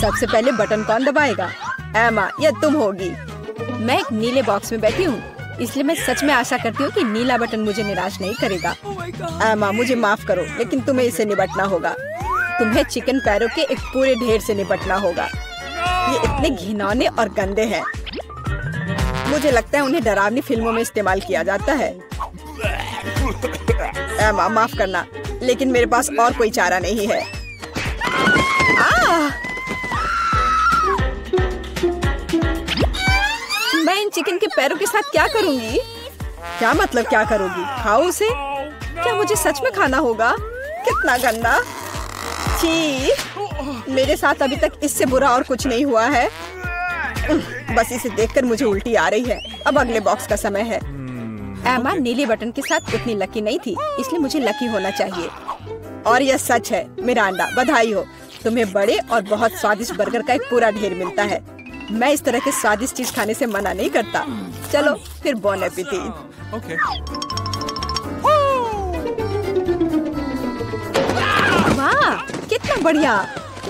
सबसे पहले बटन कौन दबाएगा? एमा, यह तुम होगी। मैं एक नीले बॉक्स में बैठी हूँ, इसलिए मैं सच में आशा करती हूँ कि नीला बटन मुझे निराश नहीं करेगा। एमा, मुझे माफ करो, लेकिन तुम्हें इसे निपटना होगा। तुम्हें चिकन पैरों के एक पूरे ढेर से निपटना होगा। ये इतने घिनौने और गंदे हैं। मुझे लगता है उन्हें डरावनी फिल्मों में इस्तेमाल किया जाता है। एमा, माफ करना, लेकिन मेरे पास और कोई चारा नहीं है। मैं इन चिकन के पैरों के साथ क्या करूंगी? क्या मतलब क्या करोगी? खाओ उसे? क्या मुझे सच में खाना होगा? कितना गंदा! छी! मेरे साथ अभी तक इससे बुरा और कुछ नहीं हुआ है। बस इसे देखकर मुझे उल्टी आ रही है। अब अगले बॉक्स का समय है। एमा नीले बटन के साथ उतनी लकी नहीं थी, इसलिए मुझे लकी होना चाहिए। और यह सच है। मिरांडा, बधाई हो, तुम्हें बड़े और बहुत स्वादिष्ट बर्गर का एक पूरा ढेर मिलता है। मैं इस तरह के स्वादिष्ट चीज खाने से मना नहीं करता। चलो फिर बॉन एपेटिट। Okay. वाह, कितना बढ़िया!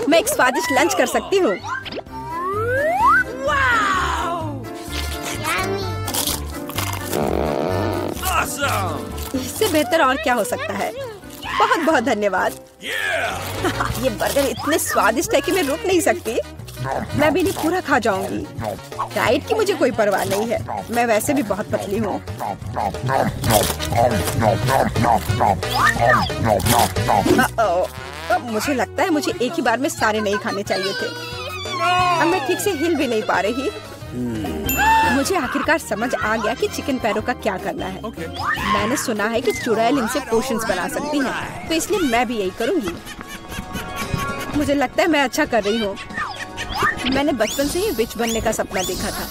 मैं एक स्वादिष्ट लंच कर सकती हूँ। इससे बेहतर और क्या हो सकता है? बहुत बहुत धन्यवाद। ये बर्गर इतने स्वादिष्ट है कि मैं रुक नहीं सकती। मैं भी नहीं पूरा खा जाऊंगी। डाइट की मुझे कोई परवाह नहीं है। मैं वैसे भी बहुत पतली हूँ। अब मुझे लगता है मुझे एक ही बार में सारे नहीं खाने चाहिए थे। अब मैं ठीक से हिल भी नहीं पा रही। मुझे आखिरकार समझ आ गया कि चिकन पैरों का क्या करना है। मैंने सुना है कि चुड़ैल इनसे पोशंस बना सकती हैं, तो इसलिए मैं भी यही करूँगी। मुझे लगता है मैं अच्छा कर रही हूँ। मैंने बचपन से ही विच बनने का सपना देखा था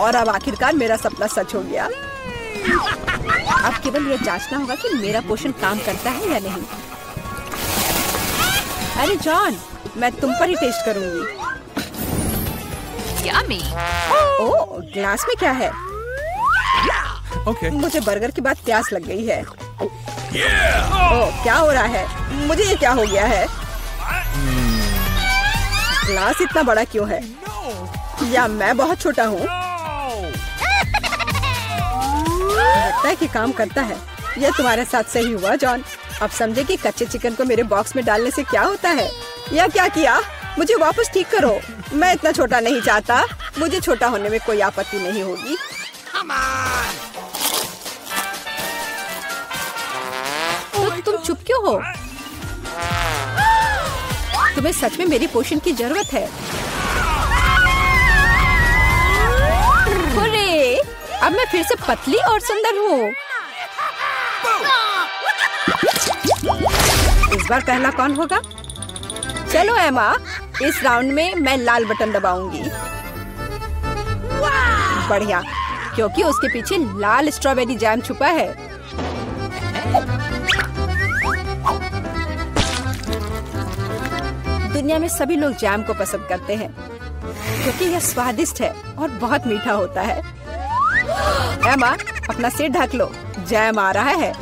और अब आखिरकार मेरा सपना सच हो गया। अब केवल यह जांचना होगा कि मेरा पोषण काम करता है या नहीं। अरे जॉन, मैं तुम पर ही टेस्ट करूंगी। Yummy. ओह, ग्लास में क्या है? Okay. मुझे बर्गर के बाद प्यास लग गई है। ओह, क्या हो रहा है? मुझे ये क्या हो गया है? ग्लास इतना बड़ा क्यों है? या मैं बहुत छोटा हूँ? लगता है कि काम करता है। यह तुम्हारे साथ सही हुआ जॉन। अब समझे कि कच्चे चिकन को मेरे बॉक्स में डालने से क्या होता है। या क्या किया? मुझे वापस ठीक करो। मैं इतना छोटा नहीं चाहता। मुझे छोटा होने में कोई आपत्ति नहीं होगी। तो तुम चुप क्यों हो? तुम्हें सच में मेरी पोषण की जरूरत है। अरे, अब मैं फिर से पतली और सुंदर हूँ। इस बार पहला कौन होगा? चलो एमा, इस राउंड में मैं लाल बटन दबाऊंगी। बढ़िया, क्योंकि उसके पीछे लाल स्ट्रॉबेरी जैम छुपा है। दुनिया में सभी लोग जैम को पसंद करते हैं क्योंकि यह स्वादिष्ट है और बहुत मीठा होता है। एमा, अपना सिर ढक लो, जैम आ रहा है।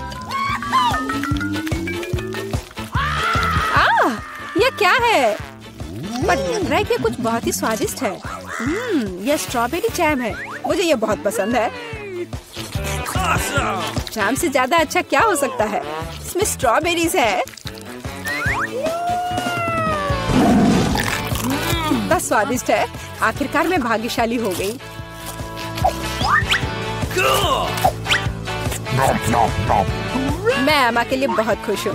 यह क्या है? पर लग रहा है कि कुछ बहुत ही स्वादिष्ट है। यह स्ट्रॉबेरी जैम है। मुझे यह बहुत पसंद है। जैम से ज्यादा अच्छा क्या हो सकता है? इसमें स्ट्रॉबेरीज है। कितना स्वादिष्ट है। आखिरकार मैं भाग्यशाली हो गई। मैं एमा के लिए बहुत खुश हूँ।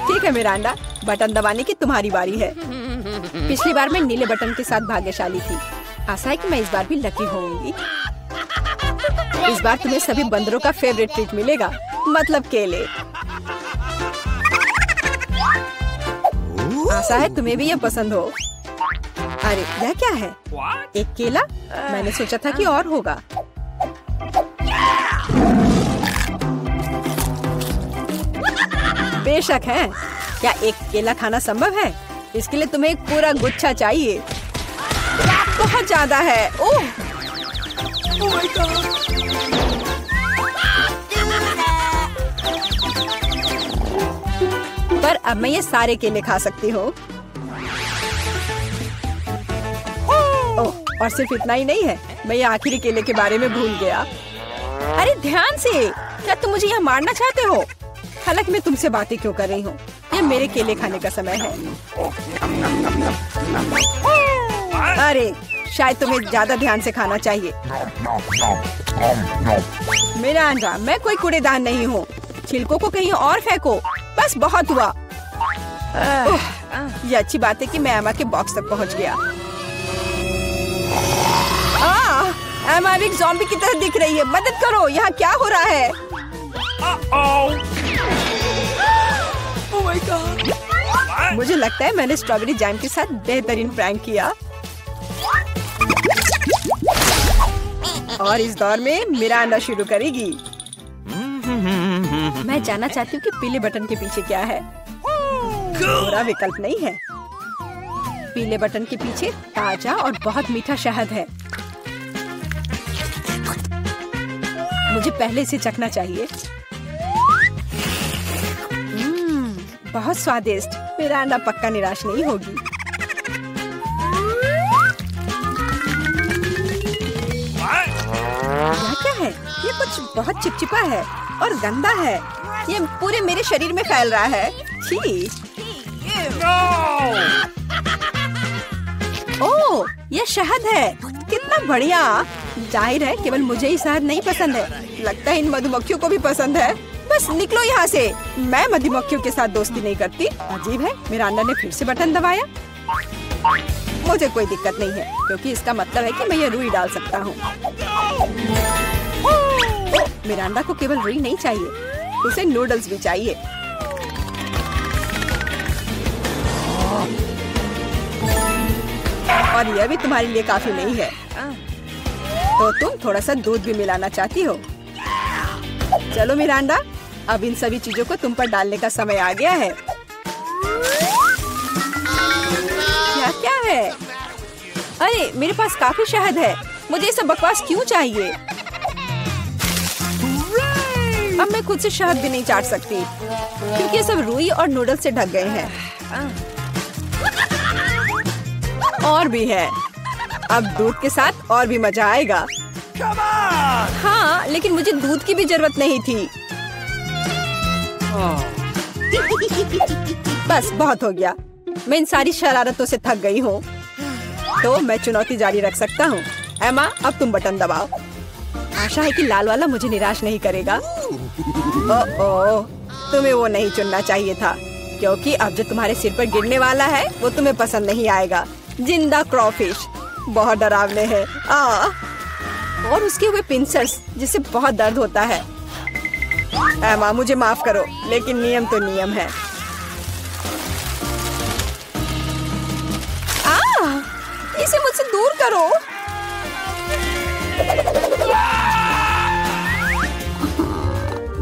ठीक है मिरांडा, बटन दबाने की तुम्हारी बारी है। पिछली बार मैं नीले बटन के साथ भाग्यशाली थी। आशा है कि मैं इस बार भी लकी होंगी। इस बार तुम्हें सभी बंदरों का फेवरेट ट्रीट मिलेगा, मतलब केले। आशा है तुम्हें भी ये पसंद हो। अरे यह क्या है? एक केला? मैंने सोचा था कि और होगा। बेशक है। क्या एक केला खाना संभव है? इसके लिए तुम्हें एक पूरा गुच्छा चाहिए। बहुत ज्यादा है। ओह! my God! पर अब मैं ये सारे केले खा सकती हूँ। और सिर्फ इतना ही नहीं है, मैं ये आखिरी केले के बारे में भूल गया। अरे ध्यान से, क्या तुम मुझे यहाँ मारना चाहते हो? हालांकि मैं तुमसे बातें क्यों कर रही हूँ, ये मेरे केले खाने का समय है। अरे शायद तुम्हें ज्यादा ध्यान से खाना चाहिए। मेरा अंडा, मैं कोई कूड़ेदान नहीं हूँ। छिलकों को कहीं और फेंको, बस बहुत हुआ। ये अच्छी बात है कि मैं एमा के बॉक्स तक पहुँच गया। एमा एक ज़ॉम्बी की तरह दिख रही है, मदद करो, यहाँ क्या हो रहा है? Oh my God! मुझे लगता है मैंने स्ट्रॉबेरी जैम के साथ बेहतरीन प्रैंक किया। और इस दौर में मिरांडा शुरू करेगी। मैं जानना चाहती हूँ कि पीले बटन के पीछे क्या है। बुरा विकल्प नहीं है। पीले बटन के पीछे ताजा और बहुत मीठा शहद है। मुझे पहले इसे चखना चाहिए। बहुत स्वादिष्ट। मिरांडा पक्का निराश नहीं होगी। यह क्या है? ये कुछ बहुत चिपचिपा है और गंदा है। ये पूरे मेरे शरीर में फैल रहा है। छी! ओह, ये शहद है। कितना बढ़िया। जाहिर है केवल मुझे ही शहद नहीं पसंद है, लगता है इन मधुमक्खियों को भी पसंद है। बस निकलो यहाँ से। मैं मधुमक्खियों के साथ दोस्ती नहीं करती। अजीब है, मिरांडा ने फिर से बटन दबाया। मुझे कोई दिक्कत नहीं है, क्योंकि इसका मतलब है कि मैं ये रुई डाल सकता हूँ। मिरांडा को केवल रुई नहीं चाहिए, उसे नूडल्स भी चाहिए। और यह भी तुम्हारे लिए काफी नहीं है, तो तुम थोड़ा सा दूध भी मिलाना चाहती हो। चलो मिरांडा, अब इन सभी चीजों को तुम पर डालने का समय आ गया है। क्या है? अरे मेरे पास काफी शहद है, मुझे ये सब बकवास क्यों चाहिए? अब मैं खुद से शहद भी नहीं चाट सकती, क्योंकि ये सब रुई और नूडल्स से ढक गए हैं। और भी है। अब दूध के साथ और भी मजा आएगा। हाँ, लेकिन मुझे दूध की भी जरूरत नहीं थी। बस बहुत हो गया। मैं इन सारी शरारतों से थक गई हूँ, तो मैं चुनौती जारी रख सकता हूँ। एमा, अब तुम बटन दबाओ। आशा है कि लाल वाला मुझे निराश नहीं करेगा। ओह, तुम्हें वो नहीं चुनना चाहिए था, क्योंकि अब जो तुम्हारे सिर पर गिरने वाला है वो तुम्हें पसंद नहीं आएगा। जिंदा क्रॉफिश बहुत डरावने हैं। और उसके हुए पिंसर्स जिससे बहुत दर्द होता है। एमा, मुझे माफ करो, लेकिन नियम तो नियम है। इसे मुझसे दूर करो।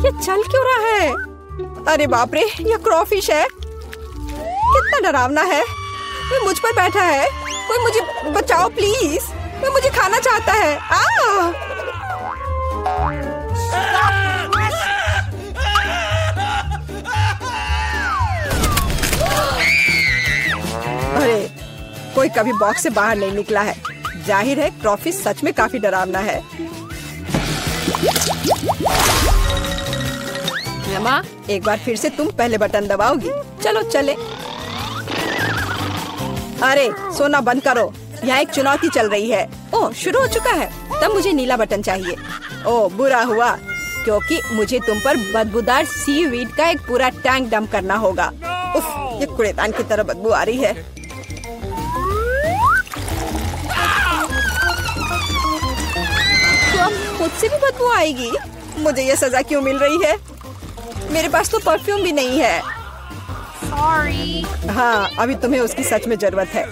ये चल क्यों रहा है? अरे बाप रे, ये क्रॉफिश है। कितना डरावना है। ये मुझ पर बैठा है। कोई मुझे बचाओ प्लीज, वो मुझे खाना चाहता है। अरे, कोई कभी बॉक्स से बाहर नहीं निकला है। जाहिर है क्रॉफिश सच में काफी डरावना है। एमा, एक बार फिर से तुम पहले बटन दबाओगी। चलो चले। अरे सोना बंद करो, यहाँ एक चुनौती चल रही है। ओह, शुरू हो चुका है। तब मुझे नीला बटन चाहिए। ओह, बुरा हुआ, क्योंकि मुझे तुम पर बदबूदार सीवीड का एक पूरा टैंक डंप करना होगा। उफ, ये कूड़ेदान की तरह बदबू आ रही है। तो अब खुद से भी बदबू आएगी। मुझे ये सजा क्यों मिल रही है? मेरे पास तो परफ्यूम भी नहीं है। Sorry. हाँ, अभी तुम्हें उसकी सच में जरूरत है।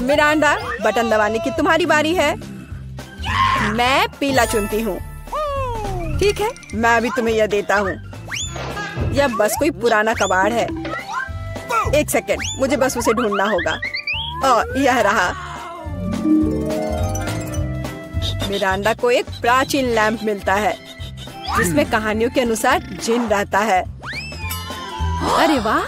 मिरांडा, बटन दबाने की तुम्हारी बारी है। मैं पीला चुनती हूँ। ठीक है, मैं अभी तुम्हें यह देता हूँ। यह बस कोई पुराना कबाड़ है। एक सेकेंड, मुझे बस उसे ढूंढना होगा। यह रहा। मिरांडा को एक प्राचीन लैंप मिलता है, जिसमें कहानियों के अनुसार जिन रहता है। अरे वाह,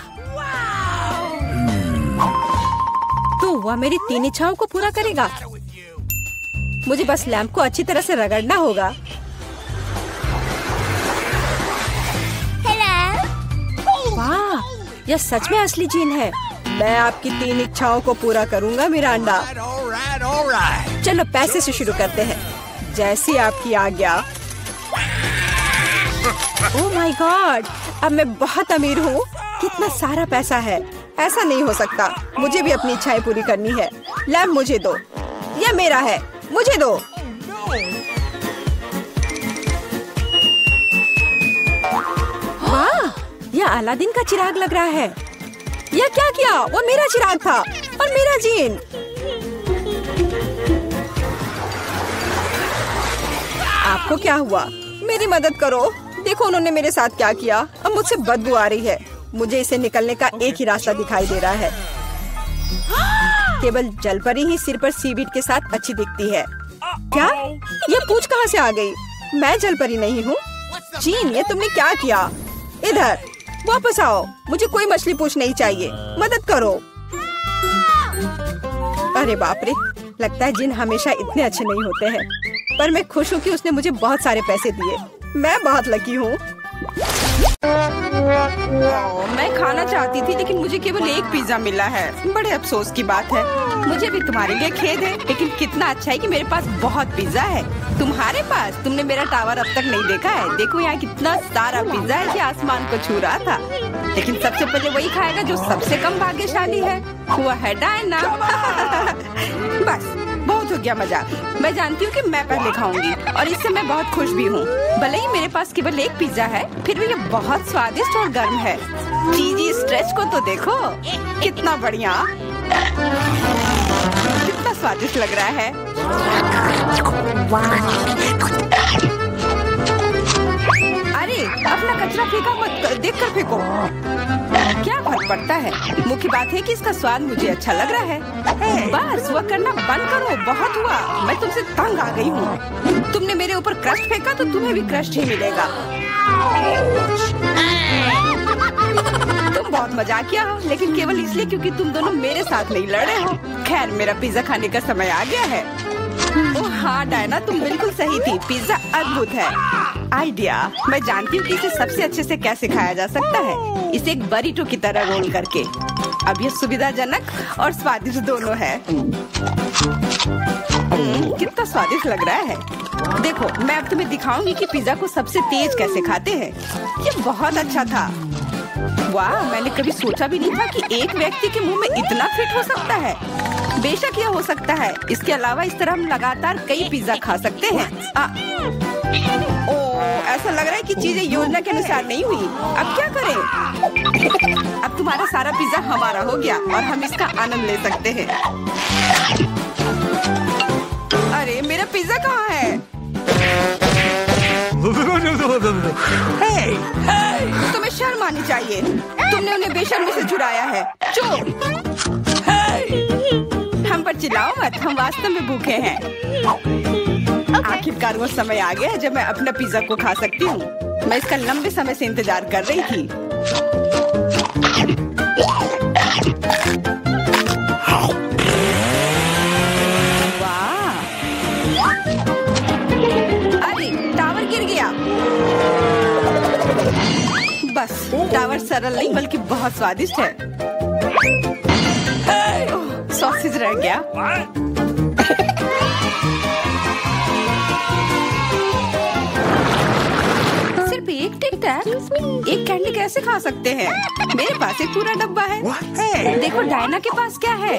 क्या हुआ मेरी 3 इच्छाओं को पूरा करेगा? मुझे बस लैंप को अच्छी तरह से रगड़ना होगा। वाह, यह सच में असली जीन है। मैं आपकी 3 इच्छाओं को पूरा करूंगा मिरांडा। चलो पैसे से शुरू करते हैं, जैसी आपकी आज्ञा। ओह माय गॉड, अब मैं बहुत अमीर हूँ। कितना सारा पैसा है, ऐसा नहीं हो सकता। मुझे भी अपनी इच्छाएं पूरी करनी है। लैंप मुझे दो, यह मेरा है, मुझे दो। वाह, यह अलादीन का चिराग लग रहा है। यह क्या किया? वो मेरा चिराग था और मेरा जीन। आपको क्या हुआ? मेरी मदद करो। देखो उन्होंने मेरे साथ क्या किया। अब मुझसे बदबू आ रही है। मुझे इसे निकलने का एक ही रास्ता दिखाई दे रहा है। केवल जलपरी ही सिर पर सीवीड के साथ अच्छी दिखती है। क्या? ये पूंछ कहाँ से आ गई? मैं जलपरी नहीं हूँ। जीन, ये तुमने क्या किया? इधर वापस आओ। मुझे कोई मछली पूंछ नहीं चाहिए। मदद करो। अरे बाप रे, लगता है जिन हमेशा इतने अच्छे नहीं होते हैं। पर मैं खुश हूँ कि उसने मुझे बहुत सारे पैसे दिए। मैं बहुत लकी हूँ। मैं खाना चाहती थी लेकिन मुझे केवल एक पिज्जा मिला है। बड़े अफसोस की बात है। मुझे भी तुम्हारे लिए खेद है, लेकिन कितना अच्छा है कि मेरे पास बहुत पिज्जा है। तुम्हारे पास? तुमने मेरा टावर अब तक नहीं देखा है। देखो यहाँ कितना सारा पिज्जा है कि आसमान को छू रहा था। लेकिन सबसे पहले वही खाएगा जो सबसे कम भाग्यशाली है। वो है डायना। बस बहुत हो गया मजाक। मैं जानती हूँ कि मैं पहले खाऊंगी और इससे मैं बहुत खुश भी हूँ। भले ही मेरे पास केवल एक पिज्जा है, फिर भी ये बहुत स्वादिष्ट और गर्म है। चीजी स्ट्रेच को तो देखो, कितना बढ़िया, कितना स्वादिष्ट लग रहा है। अरे अपना कचरा फेंका मत, देखकर फेंको। क्या फर्क पड़ता है? मुख्य बात है कि इसका स्वाद मुझे अच्छा लग रहा है। बस वह करना बंद करो, बहुत हुआ। मैं तुमसे तंग आ गई हूँ। तुमने मेरे ऊपर क्रस्ट फेंका तो तुम्हें भी क्रस्ट ही मिलेगा। तुम बहुत मजाकिया हो, लेकिन केवल इसलिए क्योंकि तुम दोनों मेरे साथ नहीं लड़े हो। खैर, मेरा पिज्जा खाने का समय आ गया है। ओह हाँ डायना, तुम बिल्कुल सही थी। पिज्जा अद्भुत है। आइडिया, मैं जानती हूँ कि इसे सबसे अच्छे से कैसे खाया जा सकता है। इसे एक बरीटो की तरह रोल करके। अब ये सुविधाजनक और स्वादिष्ट दोनों है। कितना स्वादिष्ट लग रहा है। देखो, मैं अब तुम्हें दिखाऊंगी कि पिज्जा को सबसे तेज कैसे खाते हैं। ये बहुत अच्छा था। वाह, मैंने कभी सोचा भी नहीं था कि एक व्यक्ति के मुंह में इतना फिट हो सकता है। बेशक यह हो सकता है। इसके अलावा इस तरह हम लगातार कई पिज्जा खा सकते हैं। ऐसा लग रहा है कि चीजें योजना के अनुसार नहीं हुई। अब क्या करें? अब तुम्हारा सारा पिज्जा हमारा हो गया और हम इसका आनंद ले सकते हैं। अरे मेरा पिज्जा कहाँ है? तुम्हें शर्म आनी चाहिए। तुमने उन्हें बेशर्मी से चुराया है। चोर! हम पर चिल्लाओ मत, हम वास्तव में भूखे हैं। आखिरकार वो समय आ गया जब मैं अपना पिज्जा को खा सकती हूँ। मैं इसका लंबे समय से इंतजार कर रही थी। वाह! अरे टावर गिर गया। बस टावर सरल नहीं बल्कि बहुत स्वादिष्ट है। सॉसेज रह गया। सिर्फ एक टिक टैक, एक कैंडी कैसे खा सकते हैं? मेरे पास एक पूरा डब्बा है। देखो डायना के पास क्या है।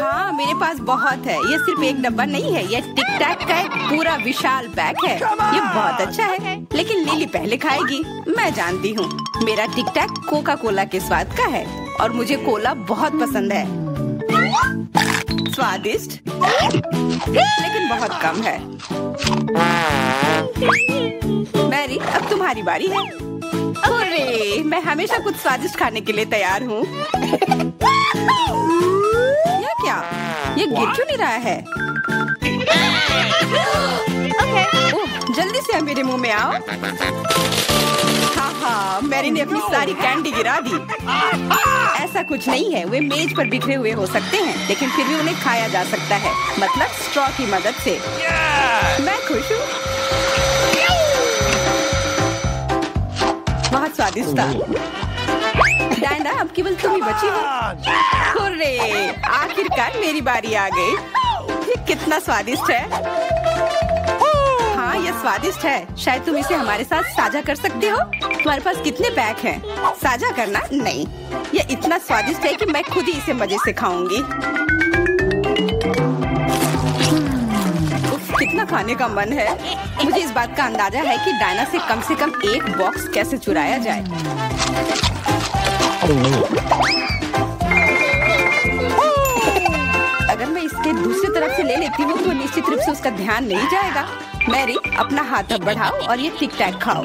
हाँ, मेरे पास बहुत है। ये सिर्फ एक डब्बा नहीं है, ये टिक टैक का एक पूरा विशाल पैक है। ये बहुत अच्छा है, लेकिन लिली पहले खाएगी। मैं जानती हूँ। मेरा टिक टैक कोका कोला के स्वाद का है और मुझे कोला बहुत पसंद है। स्वादिष्ट, लेकिन बहुत कम है। मैरी, अब तुम्हारी बारी है। अरे, मैं हमेशा कुछ स्वादिष्ट खाने के लिए तैयार हूँ। यह क्या? ये गिर क्यों नहीं रहा है? ओह, जल्दी से मेरे मुंह में आओ। हाँ, मैरी ने अपनी सारी कैंडी गिरा दी। ऐसा कुछ नहीं है, वे मेज पर बिखरे हुए हो सकते हैं, लेकिन फिर भी उन्हें खाया जा सकता है, मतलब स्ट्रॉ की मदद से। मैं खुश हूँ। बहुत स्वादिष्ट था। डायना, अब केवल तुम ही बची हो। हुर्रे, आखिरकार मेरी बारी आ गई। ये कितना स्वादिष्ट है। हाँ, ये स्वादिष्ट है। शायद तुम इसे हमारे साथ साझा कर सकते हो। तुम्हारे पास कितने पैक हैं? साझा करना नहीं। ये इतना स्वादिष्ट है कि मैं खुद ही इसे मजे से खाऊंगी। कितना खाने का मन है। मुझे इस बात का अंदाजा है कि डायना से कम एक बॉक्स कैसे चुराया जाए। अगर मैं इसके दूसरी तरफ से ले लेती हूँ तो निश्चित रूप से उसका ध्यान नहीं जाएगा। मैरी, अपना हाथ अब बढ़ाओ और ये टिक टैक खाओ।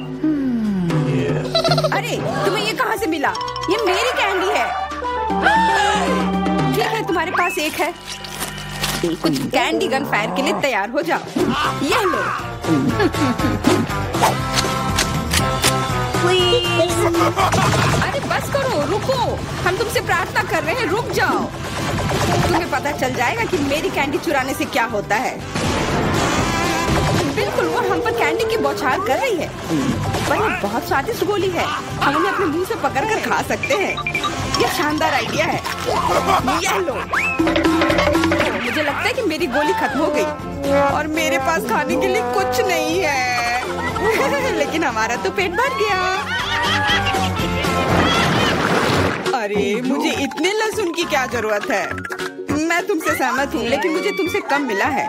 अरे, तुम्हें ये कहाँ से मिला? ये मेरी कैंडी है। ठीक है, तुम्हारे पास एक है। कुछ कैंडी गन फायर के लिए तैयार हो जाओ। ये लो। अरे बस करो, रुको। हम तुमसे प्रार्थना कर रहे हैं, रुक जाओ। तुम्हें पता चल जाएगा कि मेरी कैंडी चुराने से क्या होता है। बिल्कुल, वो हम पर कैंडी की बौछार कर रही है। पर ये बहुत स्वादिष्ट गोली है। हम उन्हें अपने मुंह से पकड़कर खा सकते हैं। ये शानदार आइडिया है। ये लो। मुझे लगता है कि मेरी गोली खत्म हो गई और मेरे पास खाने के लिए कुछ नहीं है। लेकिन हमारा तो पेट भर गया। अरे, मुझे इतने लहसुन की क्या जरूरत है? मैं तुमसे सहमत हूँ, लेकिन मुझे तुमसे कम मिला है।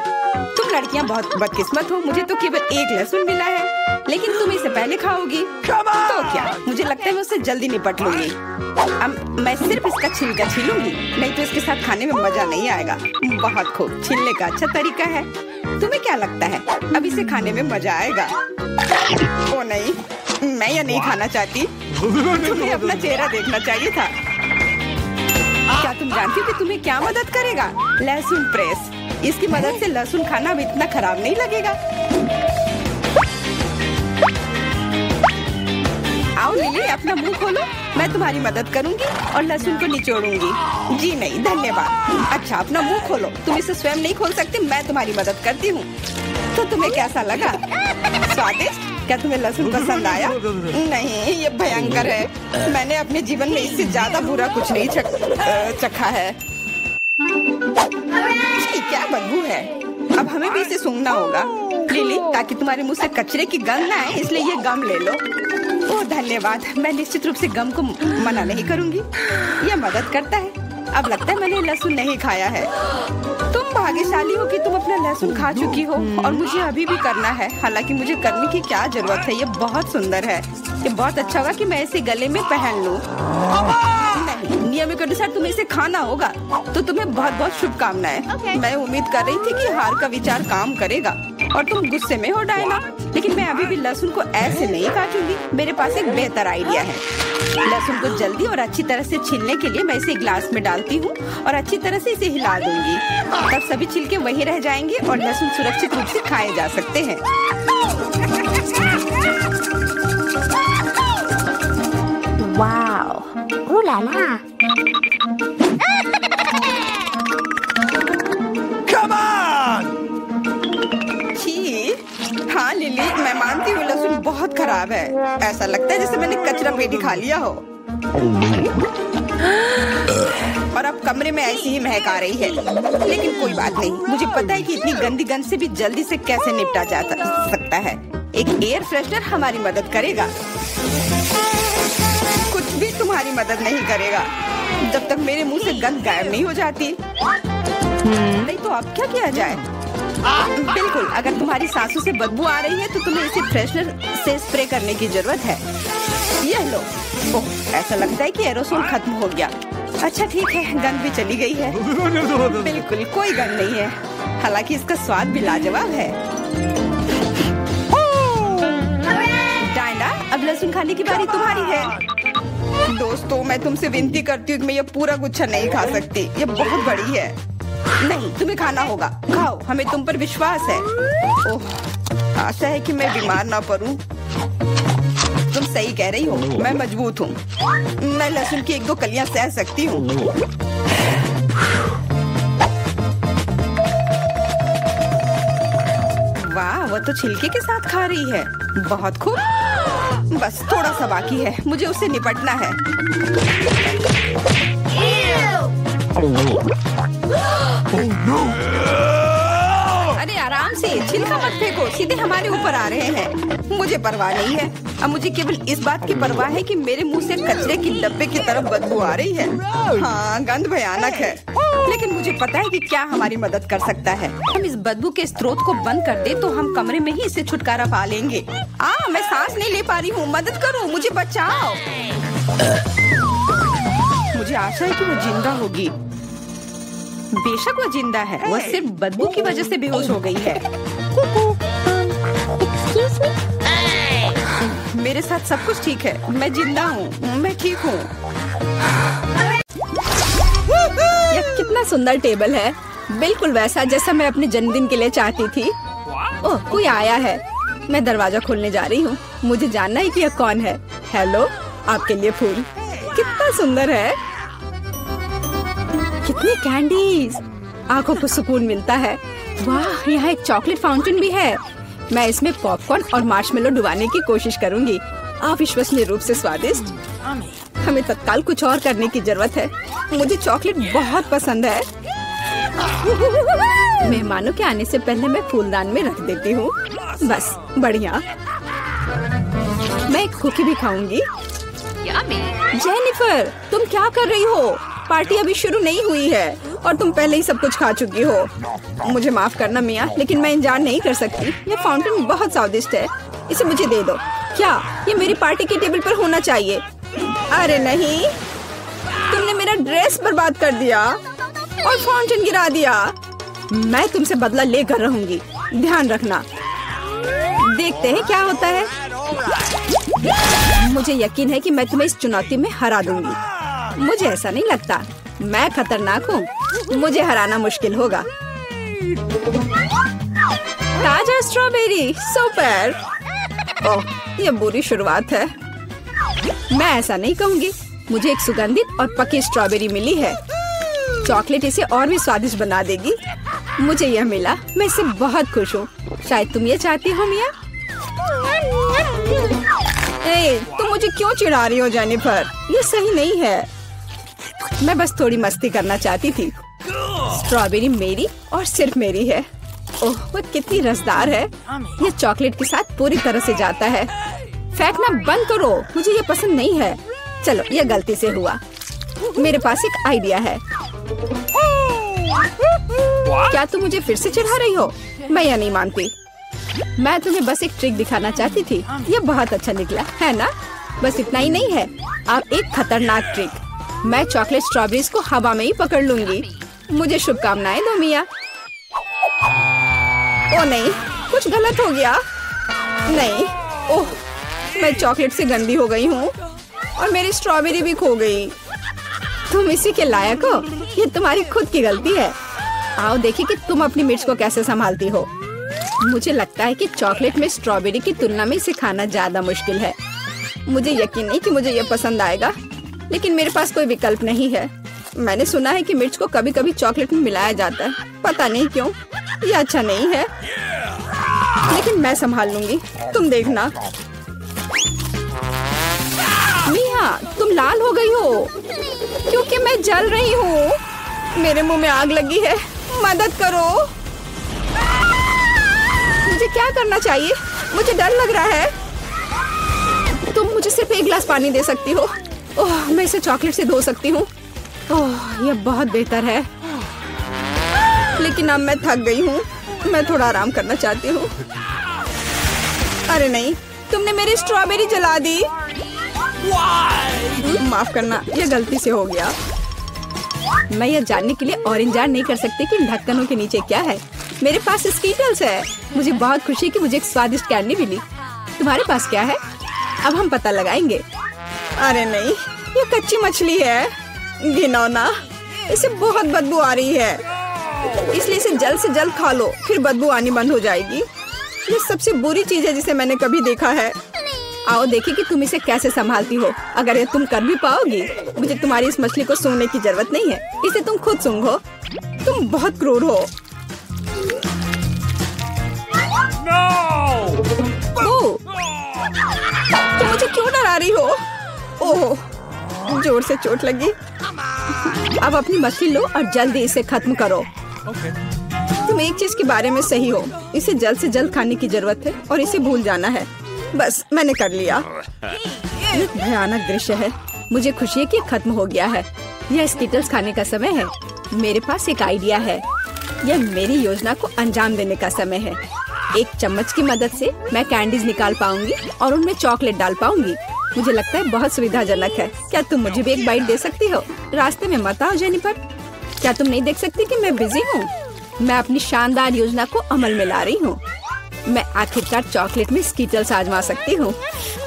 तुम लड़कियाँ बहुत बदकिस्मत हो। मुझे तो केवल एक लहसुन मिला है, लेकिन तुम इसे पहले खाओगी तो क्या? मुझे लगता है मैं उससे जल्दी निपट लूंगी। अब मैं सिर्फ इसका छिलका छीलूंगी, नहीं तो इसके साथ खाने में मजा नहीं आएगा। बहुत खूब, छीलने का अच्छा तरीका है। तुम्हें क्या लगता है अब इसे खाने में मजा आएगा? ओ नहीं, मैं यह नहीं खाना चाहती। तुम्हें अपना चेहरा देखना चाहिए था। क्या तुम जानती हो कि तुम्हें क्या मदद करेगा? लहसुन प्रेस। इसकी मदद से लहसुन खाना अब इतना खराब नहीं लगेगा। आओ लिली, अपना मुंह खोलो। मैं तुम्हारी मदद करूंगी और लहसुन को निचोड़ूंगी। जी नहीं, धन्यवाद। अच्छा, अपना मुंह खोलो। तुम इसे स्वयं नहीं खोल सकती, मैं तुम्हारी मदद करती हूँ। तो तुम्हें कैसा लगा? स्वादिष्ट? क्या तुम्हें लहसुन पसंद आया? नहीं, ये भयंकर है। मैंने अपने जीवन में इससे ज्यादा बुरा कुछ नहीं चखा है। क्या बदबू है। अब हमें भी इसे सूंघना होगा लिली, ताकि तुम्हारे मुंह से कचरे की गंध ना आए। इसलिए ये गम ले लो। ओह धन्यवाद। मैं निश्चित रूप से गम को मना नहीं करूंगी। यह मदद करता है। अब लगता है मैंने लहसुन नहीं खाया है। तुम भाग्यशाली हो कि तुम अपना लहसुन खा चुकी हो और मुझे अभी भी करना है। हालांकि मुझे करने की क्या जरूरत है, ये बहुत सुंदर है। ये बहुत अच्छा होगा कि मैं इसे गले में पहन लूं। नहीं, नियम के अनुसार तुम्हें इसे खाना होगा। तो तुम्हें बहुत बहुत शुभकामनाएं। मैं उम्मीद कर रही थी कि हार का विचार काम करेगा और तुम गुस्से में हो डायना, लेकिन मैं अभी भी लहसुन को ऐसे नहीं काटूंगी। मेरे पास एक बेहतर आइडिया है। लहसुन को जल्दी और अच्छी तरह से छीलने के लिए मैं इसे ग्लास में डालती हूँ और अच्छी तरह से इसे हिला दूंगी। तब सभी छिलके वहीं रह जाएंगे और लहसुन सुरक्षित रूप से खाए जा सकते हैं। Wow. Ooh la la. Come on! हाँ लिली, मैं मानती हूँ लहसुन बहुत खराब है। ऐसा लगता है जैसे मैंने कचरा पेटी खा लिया हो। और अब कमरे में ऐसी ही महक आ रही है। लेकिन कोई बात नहीं, मुझे पता है कि इतनी गंदी गंध से भी जल्दी से कैसे निपटा जा सकता है। एक एयर फ्रेशनर हमारी मदद करेगा। कुछ भी तुम्हारी मदद नहीं करेगा जब तक मेरे मुंह से गंध गायब नहीं हो जाती। नहीं तो अब क्या किया जाए? बिल्कुल, अगर तुम्हारी सांसों से बदबू आ रही है तो तुम्हें इसे फ्रेशनर से स्प्रे करने की जरूरत है। यह लो। ओह, ऐसा लगता है कि एरोसोल खत्म हो गया। अच्छा ठीक है, गंध भी चली गई है। बिल्कुल कोई गंध नहीं है, हालांकि इसका स्वाद भी लाजवाब है। डायना, अब लहसुन खाने की बारी तुम्हारी है। दोस्तों, मैं तुमसे विनती करती हूँ कि मैं ये पूरा गुच्छा नहीं खा सकती। ये बहुत बड़ी है। नहीं, तुम्हें खाना होगा। खाओ, हमें तुम पर विश्वास है। ओह, आशा है कि मैं बीमार ना पड़ूं। तुम सही कह रही हो, मैं मजबूत हूँ। मैं लहसुन की 1-2 कलियां सह सकती हूँ। वाह, वो तो छिलके के साथ खा रही है। बहुत खूब। बस थोड़ा सा बाकी है, मुझे उससे निपटना है। अरे आराम से, छिलका मत फेंको, सीधे हमारे ऊपर आ रहे हैं। मुझे परवाह नहीं है। अब मुझे केवल इस बात की परवाह है कि मेरे मुंह से कचरे की डब्बे की तरफ बदबू आ रही है। हाँ, गंध भयानक है, लेकिन मुझे पता है कि क्या हमारी मदद कर सकता है। हम इस बदबू के स्रोत को बंद कर दे तो हम कमरे में ही इससे छुटकारा पा लेंगे। मैं सांस नहीं ले पा रही हूँ, मदद करो, मुझे बचाओ। मुझे आशा है कि वो जिंदा होगी। बेशक वो जिंदा है, वो सिर्फ बदबू की वजह से बेहोश हो गई है। Excuse me? मेरे साथ सब कुछ ठीक है, मैं जिंदा हूँ, मैं ठीक हूँ। यह कितना सुंदर टेबल है, बिल्कुल वैसा जैसा मैं अपने जन्मदिन के लिए चाहती थी। ओह, कोई आया है। मैं दरवाजा खोलने जा रही हूँ। मुझे जानना है कि यह कौन है। हेलो, आपके लिए फूल। कितना सुंदर है। कितनी कैंडीज, आंखों को सुकून मिलता है। वाह, यहाँ एक चॉकलेट फाउंटेन भी है। मैं इसमें पॉपकॉर्न और मार्शमेलो डुबाने की कोशिश करूंगी। अविश्वसनीय रूप से स्वादिष्ट। हमें तत्काल कुछ और करने की जरूरत है। मुझे चॉकलेट बहुत पसंद है। मेहमानों के आने से पहले मैं फूलदान में रख देती हूँ। बस, बढ़िया। मैं एक कुकी भी खाऊंगी। जेनिफर, तुम क्या कर रही हो? पार्टी अभी शुरू नहीं हुई है और तुम पहले ही सब कुछ खा चुकी हो। मुझे माफ करना मिया, लेकिन मैं इंतजार नहीं कर सकती। ये फाउंटेन बहुत स्वादिष्ट है, इसे मुझे दे दो। क्या ये मेरी पार्टी के टेबल पर होना चाहिए? अरे नहीं, तुमने मेरा ड्रेस बर्बाद कर दिया और फाउंटेन गिरा दिया। मैं तुमसे बदला लेकर रहूंगी, ध्यान रखना। देखते हैं क्या होता है। मुझे यकीन है कि मैं तुम्हें इस चुनौती में हरा दूंगी। मुझे ऐसा नहीं लगता, मैं खतरनाक हूँ, मुझे हराना मुश्किल होगा। ताजा स्ट्रॉबेरी, सुपर। ओह, ये बुरी शुरुआत है। मैं ऐसा नहीं कहूँगी। मुझे एक सुगंधित और पकी स्ट्रॉबेरी मिली है। चॉकलेट इसे और भी स्वादिष्ट बना देगी। मुझे यह मिला, मैं इससे बहुत खुश हूँ। शायद तुम ये चाहती हो मिया। तुम मुझे क्यों चिढ़ा रही हो जेनिफर? ये सही नहीं है। मैं बस थोड़ी मस्ती करना चाहती थी। स्ट्रॉबेरी मेरी और सिर्फ मेरी है। ओह, वो कितनी रसदार है। ये चॉकलेट के साथ पूरी तरह से जाता है। फेंकना बंद करो, मुझे ये पसंद नहीं है। चलो, ये गलती से हुआ। मेरे पास एक आइडिया है। क्या तुम मुझे फिर से चिढ़ा रही हो? मैं यह नहीं मानती। मैं तुम्हें बस एक ट्रिक दिखाना चाहती थी। ये बहुत अच्छा निकला, है ना? बस इतना ही नहीं है, आप एक खतरनाक ट्रिक। मैं चॉकलेट स्ट्रॉबेरीज को हवा में ही पकड़ लूंगी। मुझे शुभकामनाएं दो मिया। ओ नहीं, कुछ गलत हो गया। नहीं, ओह, मैं चॉकलेट से गंदी हो गई हूँ और मेरी स्ट्रॉबेरी भी खो गई। तुम इसी के लायक हो, ये तुम्हारी खुद की गलती है। आओ देखिए कि तुम अपनी मिर्च को कैसे संभालती हो। मुझे लगता है कि चॉकलेट में स्ट्रॉबेरी की तुलना में इसे खाना ज्यादा मुश्किल है। मुझे यकीन नहीं कि मुझे ये पसंद आएगा, लेकिन मेरे पास कोई विकल्प नहीं है। मैंने सुना है कि मिर्च को कभी कभी चॉकलेट में मिलाया जाता है, पता नहीं क्यों। ये अच्छा नहीं है, लेकिन मैं संभाल लूंगी, तुम देखना। मिया, तुम लाल हो गई हो क्योंकि मैं जल रही हूँ। मेरे मुंह में आग लगी है, मदद करो। मुझे क्या करना चाहिए? मुझे डर लग रहा है। तुम मुझे सिर्फ एक गिलास पानी दे सकती हो। ओह, मैं इसे चॉकलेट से धो सकती हूँ। ओह, यह बहुत बेहतर है, लेकिन अब मैं थक गई हूँ। मैं थोड़ा आराम करना चाहती हूँ। अरे नहीं, तुमने मेरी स्ट्रॉबेरी जला दी। माफ करना, यह गलती से हो गया। मैं यह जानने के लिए और इंतजार नहीं कर सकती कि इन ढक्कनों के नीचे क्या है। मेरे पास स्कीटल्स है। मुझे बहुत खुशी कि मुझे एक स्वादिष्ट कैंडी मिली। तुम्हारे पास क्या है? अब हम पता लगाएंगे। अरे नहीं, ये कच्ची मछली है, घिनौना। इसे बहुत बदबू आ रही है, इसलिए इसे जल्द से जल्द खा लो, फिर बदबू आनी बंद हो जाएगी। ये सबसे बुरी चीज है जिसे मैंने कभी देखा है। आओ देखिए कि तुम इसे कैसे संभालती हो। अगर ये तुम कर भी पाओगी, मुझे तुम्हारी इस मछली को सूंघने की जरूरत नहीं है, इसे तुम खुद सूंघो। तुम बहुत क्रूर हो। ओह, तुम मुझे क्यों डरा रही हो? ओह, जोर से चोट लगी। अब अपनी मछली लो और जल्दी इसे खत्म करो। तुम एक चीज के बारे में सही हो, इसे जल्द से जल्द खाने की जरूरत है और इसे भूल जाना है। बस मैंने कर लिया। ये भयानक दृश्य है। मुझे खुशी है कि खत्म हो गया है। यह स्किटल्स खाने का समय है। मेरे पास एक आइडिया है। यह मेरी योजना को अंजाम देने का समय है। एक चम्मच की मदद से मैं कैंडीज निकाल पाऊंगी और उनमें चॉकलेट डाल पाऊंगी। मुझे लगता है बहुत सुविधाजनक है। क्या तुम मुझे भी एक बाइट दे सकती हो? रास्ते में मत आओ जेनिफर। क्या तुम नहीं देख सकती कि मैं बिजी हूँ? मैं अपनी शानदार योजना को अमल में ला रही हूँ। मैं आखिरकार चॉकलेट में स्किटल्स आजमा सकती हूँ।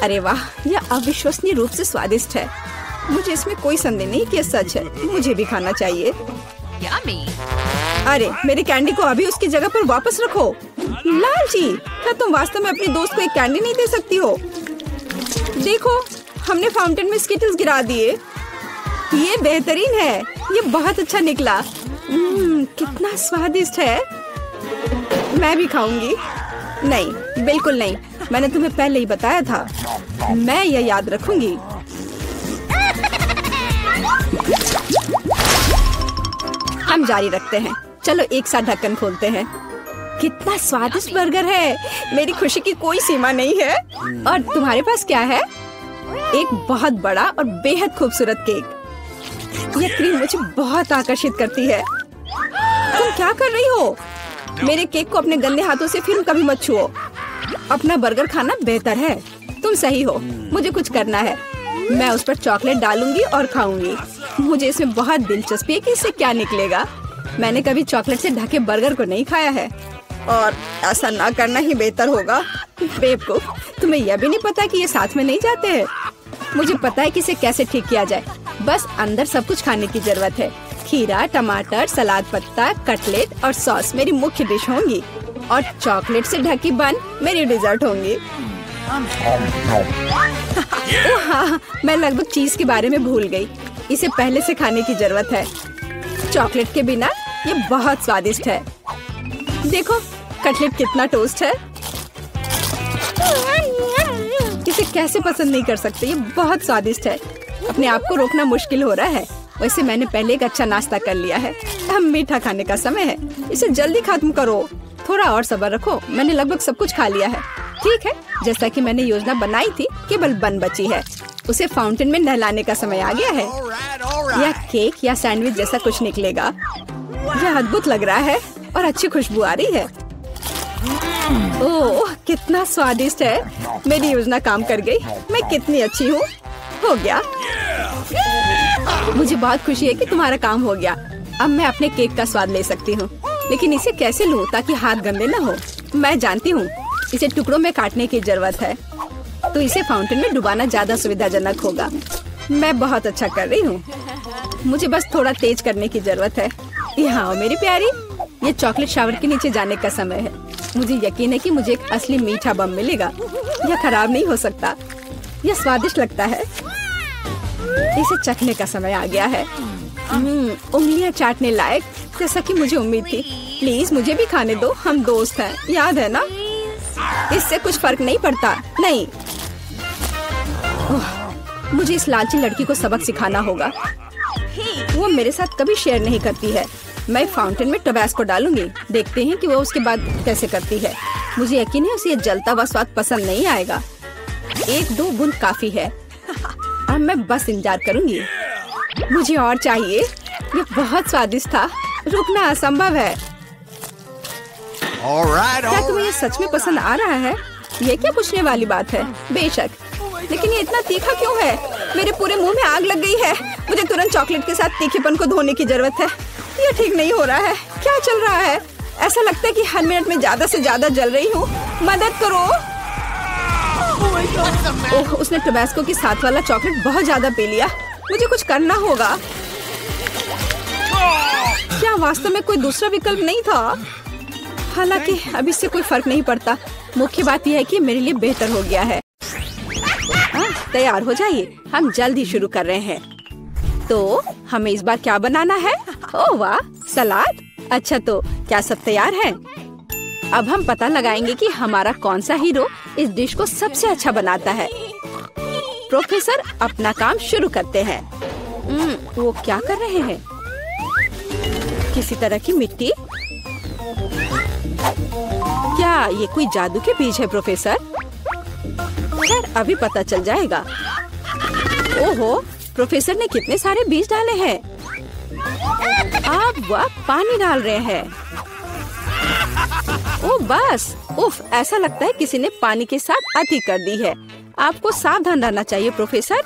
अरे वाह, यह अविश्वसनीय रूप से स्वादिष्ट है। मुझे इसमें कोई संदेह नहीं कि यह सच है। मुझे भी खाना चाहिए। अरे मेरी कैंडी को अभी उसकी जगह पर वापस रखो। लालची, क्या तुम वास्तव में अपनी दोस्त को एक कैंडी नहीं दे सकती हो? देखो, हमने फाउंटेन में स्किटल्स गिरा दिए। ये बेहतरीन है। ये बहुत अच्छा निकला। कितना स्वादिष्ट है। मैं भी खाऊंगी। नहीं, बिल्कुल नहीं। मैंने तुम्हें पहले ही बताया था। मैं यह याद रखूंगी। हम जारी रखते हैं। चलो एक साथ ढक्कन खोलते हैं। कितना स्वादिष्ट बर्गर है। मेरी खुशी की कोई सीमा नहीं है। और तुम्हारे पास क्या है? एक बहुत बड़ा और बेहद खूबसूरत केक। यह क्रीम मुझे बहुत आकर्षित करती है। तुम क्या कर रही हो? मेरे केक को अपने गंदे हाथों से फिर कभी मत छुओ। अपना बर्गर खाना बेहतर है। तुम सही हो। मुझे कुछ करना है। मैं उस पर चॉकलेट डालूंगी और खाऊंगी। मुझे इसमें बहुत दिलचस्पी है कि इससे क्या निकलेगा। मैंने कभी चॉकलेट से ढके बर्गर को नहीं खाया है और ऐसा ना करना ही बेहतर होगा। बेवकूफ, तुम्हें यह भी नहीं पता कि ये साथ में नहीं जाते हैं। मुझे पता है कि इसे कैसे ठीक किया जाए। बस अंदर सब कुछ खाने की जरूरत है। खीरा, टमाटर, सलाद पत्ता, कटलेट और सॉस मेरी मुख्य डिश होंगी और चॉकलेट से ढकी बन मेरी डिजर्ट होंगी। हाँ, मैं लगभग चीज के बारे में भूल गई। इसे पहले से खाने की जरूरत है। चॉकलेट के बिना ये बहुत स्वादिष्ट है। देखो, कटलेट कितना टोस्ट है। इसे कैसे पसंद नहीं कर सकते। ये बहुत स्वादिष्ट है। अपने आप को रोकना मुश्किल हो रहा है। वैसे मैंने पहले एक अच्छा नाश्ता कर लिया है। अब मीठा खाने का समय है। इसे जल्दी खत्म करो। थोड़ा और सब्र रखो। मैंने लगभग सब कुछ खा लिया है। ठीक है, जैसा कि मैंने योजना बनाई थी, केवल बन बची है। उसे फाउंटेन में नहलाने का समय आ गया है। यह केक या सैंडविच जैसा कुछ निकलेगा। यह अद्भुत लग रहा है और अच्छी खुशबू आ रही है। ओह, कितना स्वादिष्ट है। मेरी योजना काम कर गई। मैं कितनी अच्छी हूँ। हो गया। मुझे बहुत खुशी है कि तुम्हारा काम हो गया। अब मैं अपने केक का स्वाद ले सकती हूँ। लेकिन इसे कैसे लूँ ताकि हाथ गंदे न हो? मैं जानती हूँ, इसे टुकड़ों में काटने की जरूरत है। तो इसे फाउंटेन में डुबाना ज्यादा सुविधाजनक होगा। मैं बहुत अच्छा कर रही हूँ। मुझे बस थोड़ा तेज करने की जरूरत है। यहाँ आओ मेरी प्यारी। ये चॉकलेट शावर के नीचे जाने का समय है। मुझे यकीन है कि मुझे एक असली मीठा बम मिलेगा। यह खराब नहीं हो सकता। यह स्वादिष्ट लगता है। इसे चखने का समय आ गया है। उंगलियां चाटने लायक, जैसा कि मुझे उम्मीद थी। प्लीज मुझे भी खाने दो। हम दोस्त हैं, याद है ना? इससे कुछ फर्क नहीं पड़ता। नहीं, मुझे इस लालची लड़की को सबक सिखाना होगा। वो मेरे साथ कभी शेयर नहीं करती है। मैं फाउंटेन में टबैस्को डालूंगी। देखते हैं कि वो उसके बाद कैसे करती है। मुझे यकीन है उसे जलता हुआ स्वाद पसंद नहीं आएगा। 1-2 बूंद काफी है। अब मैं बस इंतजार करूंगी। मुझे और चाहिए। ये बहुत स्वादिष्ट था। रुकना असंभव है। क्या तुम्हें ये सच में पसंद आ रहा है? ये क्या पूछने वाली बात है? बेशक, लेकिन ये इतना तीखा क्यों है? मेरे पूरे मुंह में आग लग गई है। मुझे तुरंत चॉकलेट के साथ तीखेपन को धोने की जरूरत है। ये ठीक नहीं हो रहा है। क्या चल रहा है? ऐसा लगता है कि हर मिनट में ज्यादा से ज्यादा जल रही हूँ। मदद करो। ओह, उसने टबैस्को के साथ वाला चॉकलेट बहुत ज्यादा पी लिया। मुझे कुछ करना होगा। क्या वास्तव में कोई दूसरा विकल्प नहीं था? हालांकि अब इससे कोई फर्क नहीं पड़ता। मुख्य बात यह है कि मेरे लिए बेहतर हो गया है। तैयार हो जाइए, हम जल्द ही शुरू कर रहे हैं। तो हमें इस बार क्या बनाना है? ओह वाह, सलाद। अच्छा, तो क्या सब तैयार है? अब हम पता लगाएंगे कि हमारा कौन सा हीरो इस डिश को सबसे अच्छा बनाता है। प्रोफेसर अपना काम शुरू करते हैं। वो क्या कर रहे हैं? किसी तरह की मिट्टी? क्या ये कोई जादू के बीज है प्रोफेसर? खैर, अभी पता चल जाएगा। ओहो, प्रोफेसर ने कितने सारे बीज डाले हैं। अब वह पानी डाल रहे हैं। ओ बस, उफ, ऐसा लगता है किसी ने पानी के साथ अति कर दी है। आपको सावधान रहना चाहिए प्रोफेसर।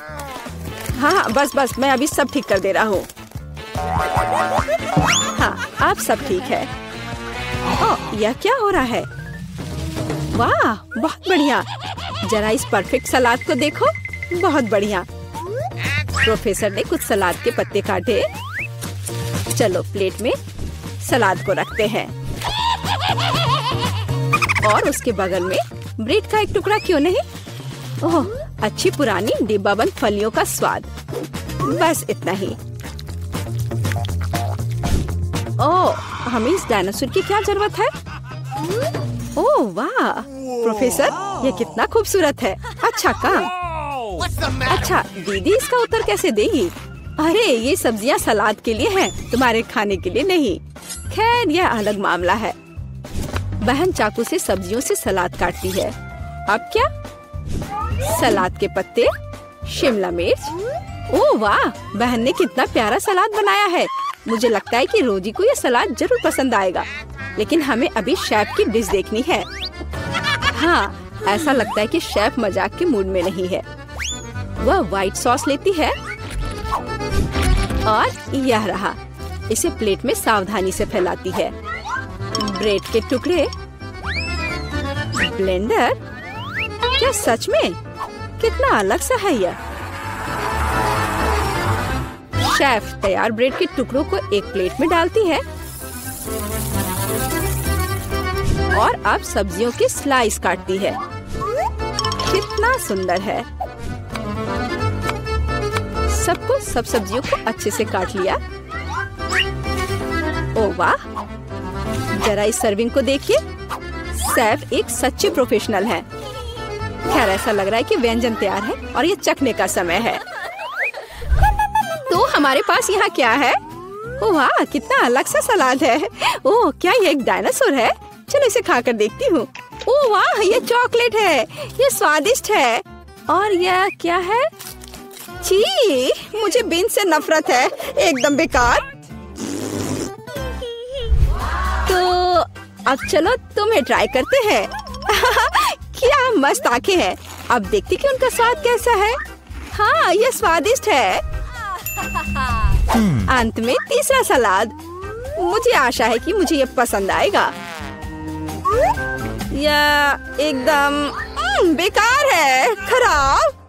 हाँ, बस मैं अभी सब ठीक कर दे रहा हूँ। हाँ, अब सब ठीक है। ओह, यह क्या हो रहा है? वाह, बहुत बढ़िया। जरा इस परफेक्ट सलाद को देखो, बहुत बढ़िया। प्रोफेसर ने कुछ सलाद के पत्ते काटे। चलो प्लेट में सलाद को रखते हैं और उसके बगल में ब्रेड का एक टुकड़ा क्यों नहीं? ओह, अच्छी पुरानी डिब्बाबंद फलियों का स्वाद। बस इतना ही। ओह, हमें इस डायनासोर की क्या जरूरत है? ओह वाह, प्रोफेसर, ये कितना खूबसूरत है। अच्छा काम। अच्छा, दीदी इसका उत्तर कैसे देगी? अरे, ये सब्जियां सलाद के लिए हैं, तुम्हारे खाने के लिए नहीं। खैर, यह अलग मामला है। बहन चाकू से सब्जियों से सलाद काटती है। अब क्या? सलाद के पत्ते, शिमला मिर्च। ओह वाह, बहन ने कितना प्यारा सलाद बनाया है। मुझे लगता है कि रोजी को यह सलाद जरूर पसंद आएगा। लेकिन हमें अभी शेफ की डिश देखनी है। हाँ, ऐसा लगता है कि शेफ मजाक के मूड में नहीं है। वह व्हाइट सॉस लेती है और यह रहा। इसे प्लेट में सावधानी से फैलाती है। ब्रेड के टुकड़े, ब्लेंडर। क्या सच में? कितना अलग सा है यह। शेफ तैयार ब्रेड के टुकड़ों को एक प्लेट में डालती है और अब सब्जियों के स्लाइस काटती है। कितना सुंदर है। सब सब्जियों को अच्छे से काट लिया। ओह वाह, जरा इस सर्विंग को देखिए। शेफ एक सच्चे प्रोफेशनल हैं। खैर, ऐसा लग रहा है कि व्यंजन तैयार है और ये चखने का समय है। तो हमारे पास यहाँ क्या है? ओह वाह, कितना अलग सा सलाद है। ओह, क्या ये एक डायनासोर है? चलो इसे खाकर देखती हूँ। ओह वाह, ये चॉकलेट है। ये स्वादिष्ट है। और यह क्या है? छी, मुझे बीन से नफरत है। एकदम बेकार। तो अब चलो तुम्हें ट्राई करते हैं। क्या मस्त आंखें हैं। अब देखती कि उनका स्वाद कैसा है। हाँ, ये स्वादिष्ट है। अंत में तीसरा सलाद। मुझे आशा है कि मुझे ये पसंद आएगा। यह एकदम बेकार है, खराब।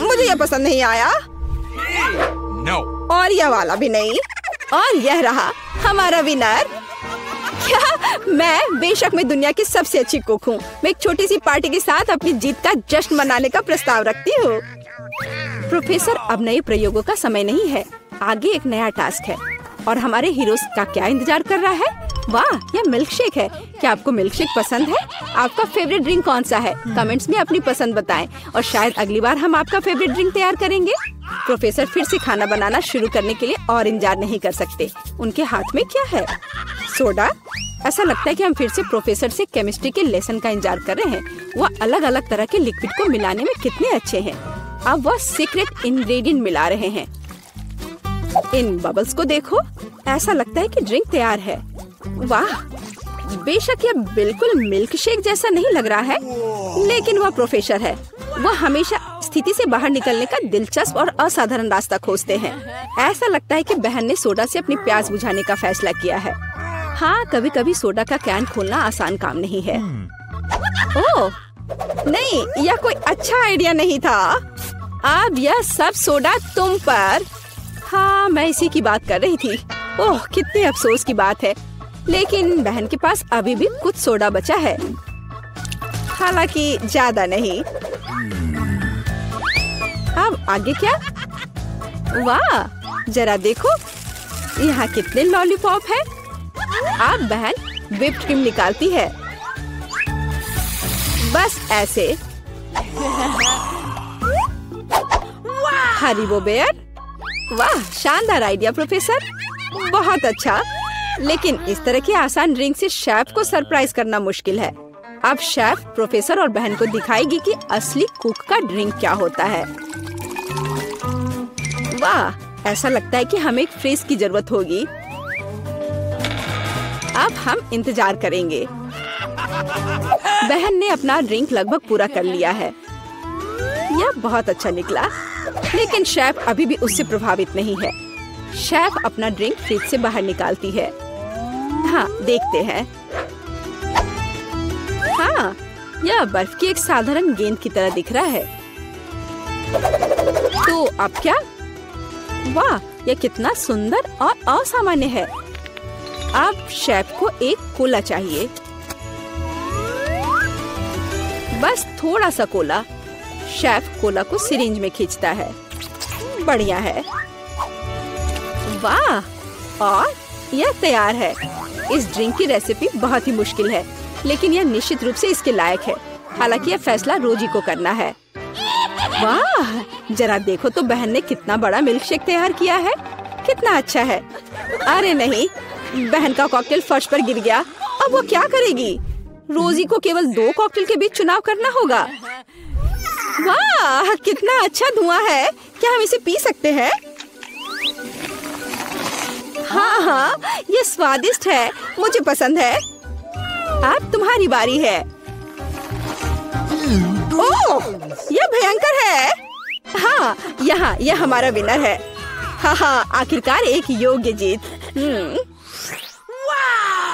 मुझे यह पसंद नहीं आया। No. और यह वाला भी नहीं। और यह रहा हमारा विनर। क्या? मैं बेशक मैं दुनिया की सबसे अच्छी कुक हूँ। मैं एक छोटी सी पार्टी के साथ अपनी जीत का जश्न मनाने का प्रस्ताव रखती हूँ। प्रोफेसर, अब नए प्रयोगों का समय नहीं है। आगे एक नया टास्क है और हमारे हीरोज का क्या इंतजार कर रहा है? वाह, यह मिल्क शेक है। क्या आपको मिल्क शेक पसंद है? आपका फेवरेट ड्रिंक कौन सा है? कमेंट्स में अपनी पसंद बताएं और शायद अगली बार हम आपका फेवरेट ड्रिंक तैयार करेंगे। प्रोफेसर फिर से खाना बनाना शुरू करने के लिए और इंतजार नहीं कर सकते। उनके हाथ में क्या है? सोडा। ऐसा लगता है कि हम फिर से प्रोफेसर से केमिस्ट्री के लेसन का इंतजार कर रहे हैं। वह अलग अलग तरह के लिक्विड को मिलाने में कितने अच्छे हैं। अब वह सीक्रेट इंग्रेडिएंट मिला रहे हैं। इन बबल्स को देखो। ऐसा लगता है कि ड्रिंक तैयार है। वाह, बेशक यह बिल्कुल मिल्क शेक जैसा नहीं लग रहा है, लेकिन वह प्रोफेसर है। वह हमेशा स्थिति से बाहर निकलने का दिलचस्प और असाधारण रास्ता खोजते हैं। ऐसा लगता है कि बहन ने सोडा से अपनी प्यास बुझाने का फैसला किया है। हाँ, कभी कभी सोडा का कैन खोलना आसान काम नहीं है। ओह नहीं, यह कोई अच्छा आइडिया नहीं था। अब यह सब सोडा तुम पर। हाँ, मैं इसी की बात कर रही थी। ओह, कितने अफसोस की बात है। लेकिन बहन के पास अभी भी कुछ सोडा बचा है, हालांकि ज्यादा नहीं। अब आगे क्या? वाह, जरा देखो यहाँ कितने लॉलीपॉप है। अब बहन व्हिप्ड क्रीम निकालती है, बस ऐसे। हरीबो बेयर, वाह शानदार आइडिया प्रोफेसर, बहुत अच्छा। लेकिन इस तरह की आसान ड्रिंक से शेफ को सरप्राइज करना मुश्किल है। अब शेफ प्रोफेसर और बहन को दिखाएगी कि असली कुक का ड्रिंक क्या होता है। वाह, ऐसा लगता है कि हमें एक फ्रिज की जरूरत होगी। अब हम इंतजार करेंगे। बहन ने अपना ड्रिंक लगभग पूरा कर लिया है। यह बहुत अच्छा निकला, लेकिन शेफ अभी भी उससे प्रभावित नहीं है। शेफ अपना ड्रिंक फ्रिज से बाहर निकालती है। हाँ, देखते हैं। हाँ, यह बर्फ की एक साधारण गेंद की तरह दिख रहा है। तो अब क्या? वाह, यह कितना सुंदर और असामान्य है। अब शेफ को एक कोला चाहिए, बस थोड़ा सा कोला। शेफ कोला को सिरिंज में खींचता है। बढ़िया है। वाह, और यह तैयार है। इस ड्रिंक की रेसिपी बहुत ही मुश्किल है, लेकिन यह निश्चित रूप से इसके लायक है। हालांकि यह फैसला रोजी को करना है। वाह, जरा देखो तो बहन ने कितना बड़ा मिल्क शेक तैयार किया है। कितना अच्छा है। अरे नहीं, बहन का कॉकटेल फर्श पर गिर गया। अब वो क्या करेगी? रोजी को केवल 2 कॉकटेल के बीच चुनाव करना होगा। वाह, कितना अच्छा धुआं है। क्या हम इसे पी सकते हैं? हाँ, ये स्वादिष्ट है, मुझे पसंद है। अब तुम्हारी बारी है। ओह, यह भयंकर है। हाँ, यह हमारा विनर है। हाँ, आखिरकार एक योग्य जीत।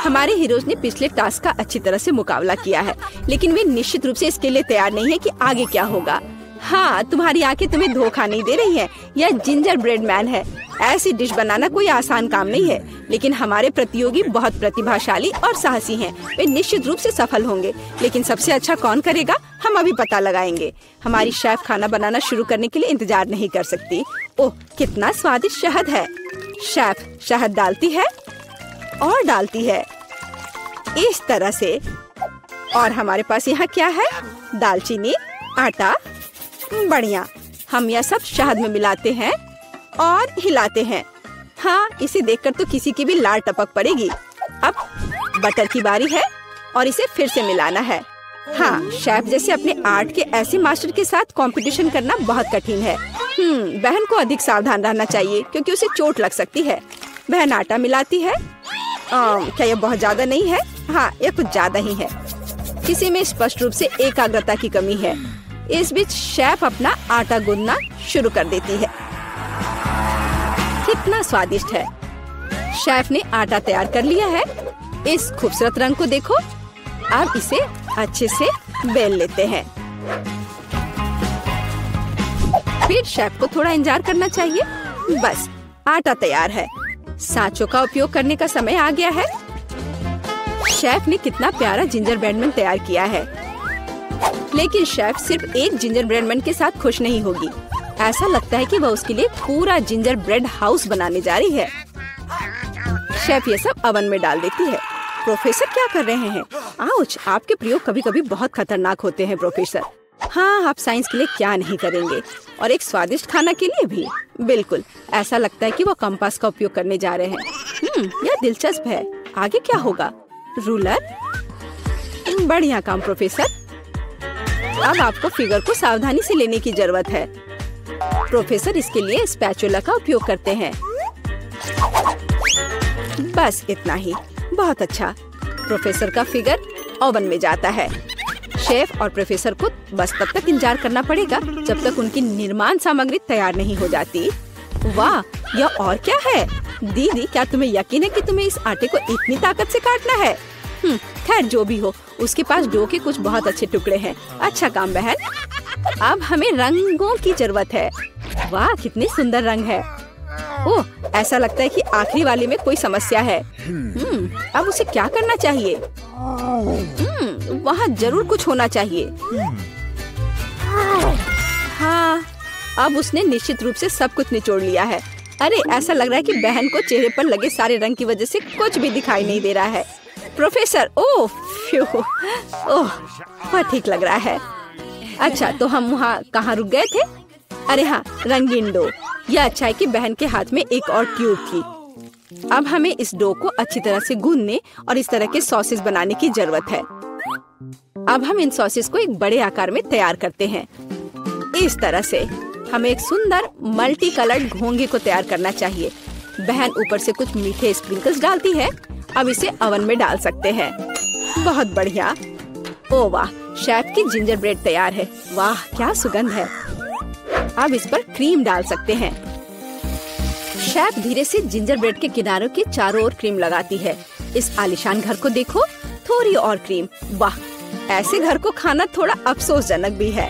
हमारे हीरोज ने पिछले टास्क का अच्छी तरह से मुकाबला किया है, लेकिन वे निश्चित रूप से इसके लिए तैयार नहीं है कि आगे क्या होगा। हाँ, तुम्हारी आंखें तुम्हें धोखा नहीं दे रही हैं। यह जिंजर ब्रेड मैन है। ऐसी डिश बनाना कोई आसान काम नहीं है, लेकिन हमारे प्रतियोगी बहुत प्रतिभाशाली और साहसी हैं। वे निश्चित रूप से सफल होंगे, लेकिन सबसे अच्छा कौन करेगा, हम अभी पता लगाएंगे। हमारी शेफ खाना बनाना शुरू करने के लिए इंतजार नहीं कर सकती। ओह, कितना स्वादिष्ट शहद है। शेफ शहद डालती है और डालती है इस तरह से। और हमारे पास यहाँ क्या है? दालचीनी, आटा। बढ़िया, हम यह सब शहद में मिलाते हैं और हिलाते हैं। हाँ, इसे देखकर तो किसी की भी लार टपक पड़ेगी। अब बटर की बारी है और इसे फिर से मिलाना है। हाँ, शेफ जैसे अपने आर्ट के ऐसे मास्टर के साथ कंपटीशन करना बहुत कठिन है। बहन को अधिक सावधान रहना चाहिए क्योंकि उसे चोट लग सकती है। बहन आटा मिलाती है। क्या यह बहुत ज्यादा नहीं है? हाँ, यह कुछ ज्यादा ही है। किसी में स्पष्ट रूप से एकाग्रता की कमी है। इस बीच शेफ अपना आटा गूंदना शुरू कर देती है। कितना स्वादिष्ट है। शेफ ने आटा तैयार कर लिया है। इस खूबसूरत रंग को देखो। अब इसे अच्छे से बेल लेते हैं। फिर शेफ को थोड़ा इंतजार करना चाहिए। बस, आटा तैयार है। सांचों का उपयोग करने का समय आ गया है। शेफ ने कितना प्यारा जिंजर ब्रेड मैन तैयार किया है, लेकिन शेफ सिर्फ एक जिंजर ब्रेड मैन के साथ खुश नहीं होगी। ऐसा लगता है कि वह उसके लिए पूरा जिंजर ब्रेड हाउस बनाने जा रही है। शेफ ये सब ओवन में डाल देती है। प्रोफेसर क्या कर रहे हैं? आउच, आपके प्रयोग कभी कभी बहुत खतरनाक होते हैं प्रोफेसर। हाँ, आप साइंस के लिए क्या नहीं करेंगे, और एक स्वादिष्ट खाना के लिए भी। बिल्कुल, ऐसा लगता है कि वो कंपास का उपयोग करने जा रहे हैं। यह दिलचस्प है। आगे क्या होगा? रूलर। बढ़िया काम प्रोफेसर। अब आपको फिगर को सावधानी से लेने की जरूरत है। प्रोफेसर इसके लिए स्पैचुला का उपयोग करते हैं। बस इतना ही। बहुत अच्छा। प्रोफेसर का फिगर ओवन में जाता है। शेफ और प्रोफेसर को बस तब तक इंतजार करना पड़ेगा जब तक उनकी निर्माण सामग्री तैयार नहीं हो जाती। वाह, यह और क्या है? दीदी, क्या तुम्हें यकीन है कि तुम्हें इस आटे को इतनी ताकत से काटना है? खैर, जो भी हो, उसके पास डो के कुछ बहुत अच्छे टुकड़े हैं। अच्छा काम बहन। अब हमें रंगों की जरूरत है। वाह, कितने सुंदर रंग है। ओह, ऐसा लगता है कि आखिरी वाले में कोई समस्या है। अब उसे क्या करना चाहिए? वहाँ जरूर कुछ होना चाहिए। हाँ, अब उसने निश्चित रूप से सब कुछ निचोड़ लिया है। अरे ऐसा लग रहा है कि बहन को चेहरे पर लगे सारे रंग की वजह से कुछ भी दिखाई नहीं दे रहा है। प्रोफेसर, ओह फ्यू, ओह बहुत ठीक लग रहा है। अच्छा, तो हम वहाँ कहाँ रुक गए थे? अरे हाँ, रंगीन डो। यह अच्छा है कि बहन के हाथ में एक और ट्यूब थी। अब हमें इस डो को अच्छी तरह से गूंदने और इस तरह के सॉसेस बनाने की जरूरत है। अब हम इन सॉसेस को एक बड़े आकार में तैयार करते हैं। इस तरह से हमें एक सुंदर मल्टी कलर्ड घोंगे को तैयार करना चाहिए। बहन ऊपर से कुछ मीठे स्प्रिंकल्स डालती है। अब इसे ओवन में डाल सकते हैं। बहुत बढ़िया। ओ वाह, शेफ की जिंजर ब्रेड तैयार है। वाह क्या सुगंध है। अब इस पर क्रीम डाल सकते हैं। शेफ धीरे से जिंजर ब्रेड के किनारों के चारों ओर क्रीम लगाती है। इस आलीशान घर को देखो, थोड़ी और क्रीम। वाह, ऐसे घर को खाना थोड़ा अफसोसजनक भी है।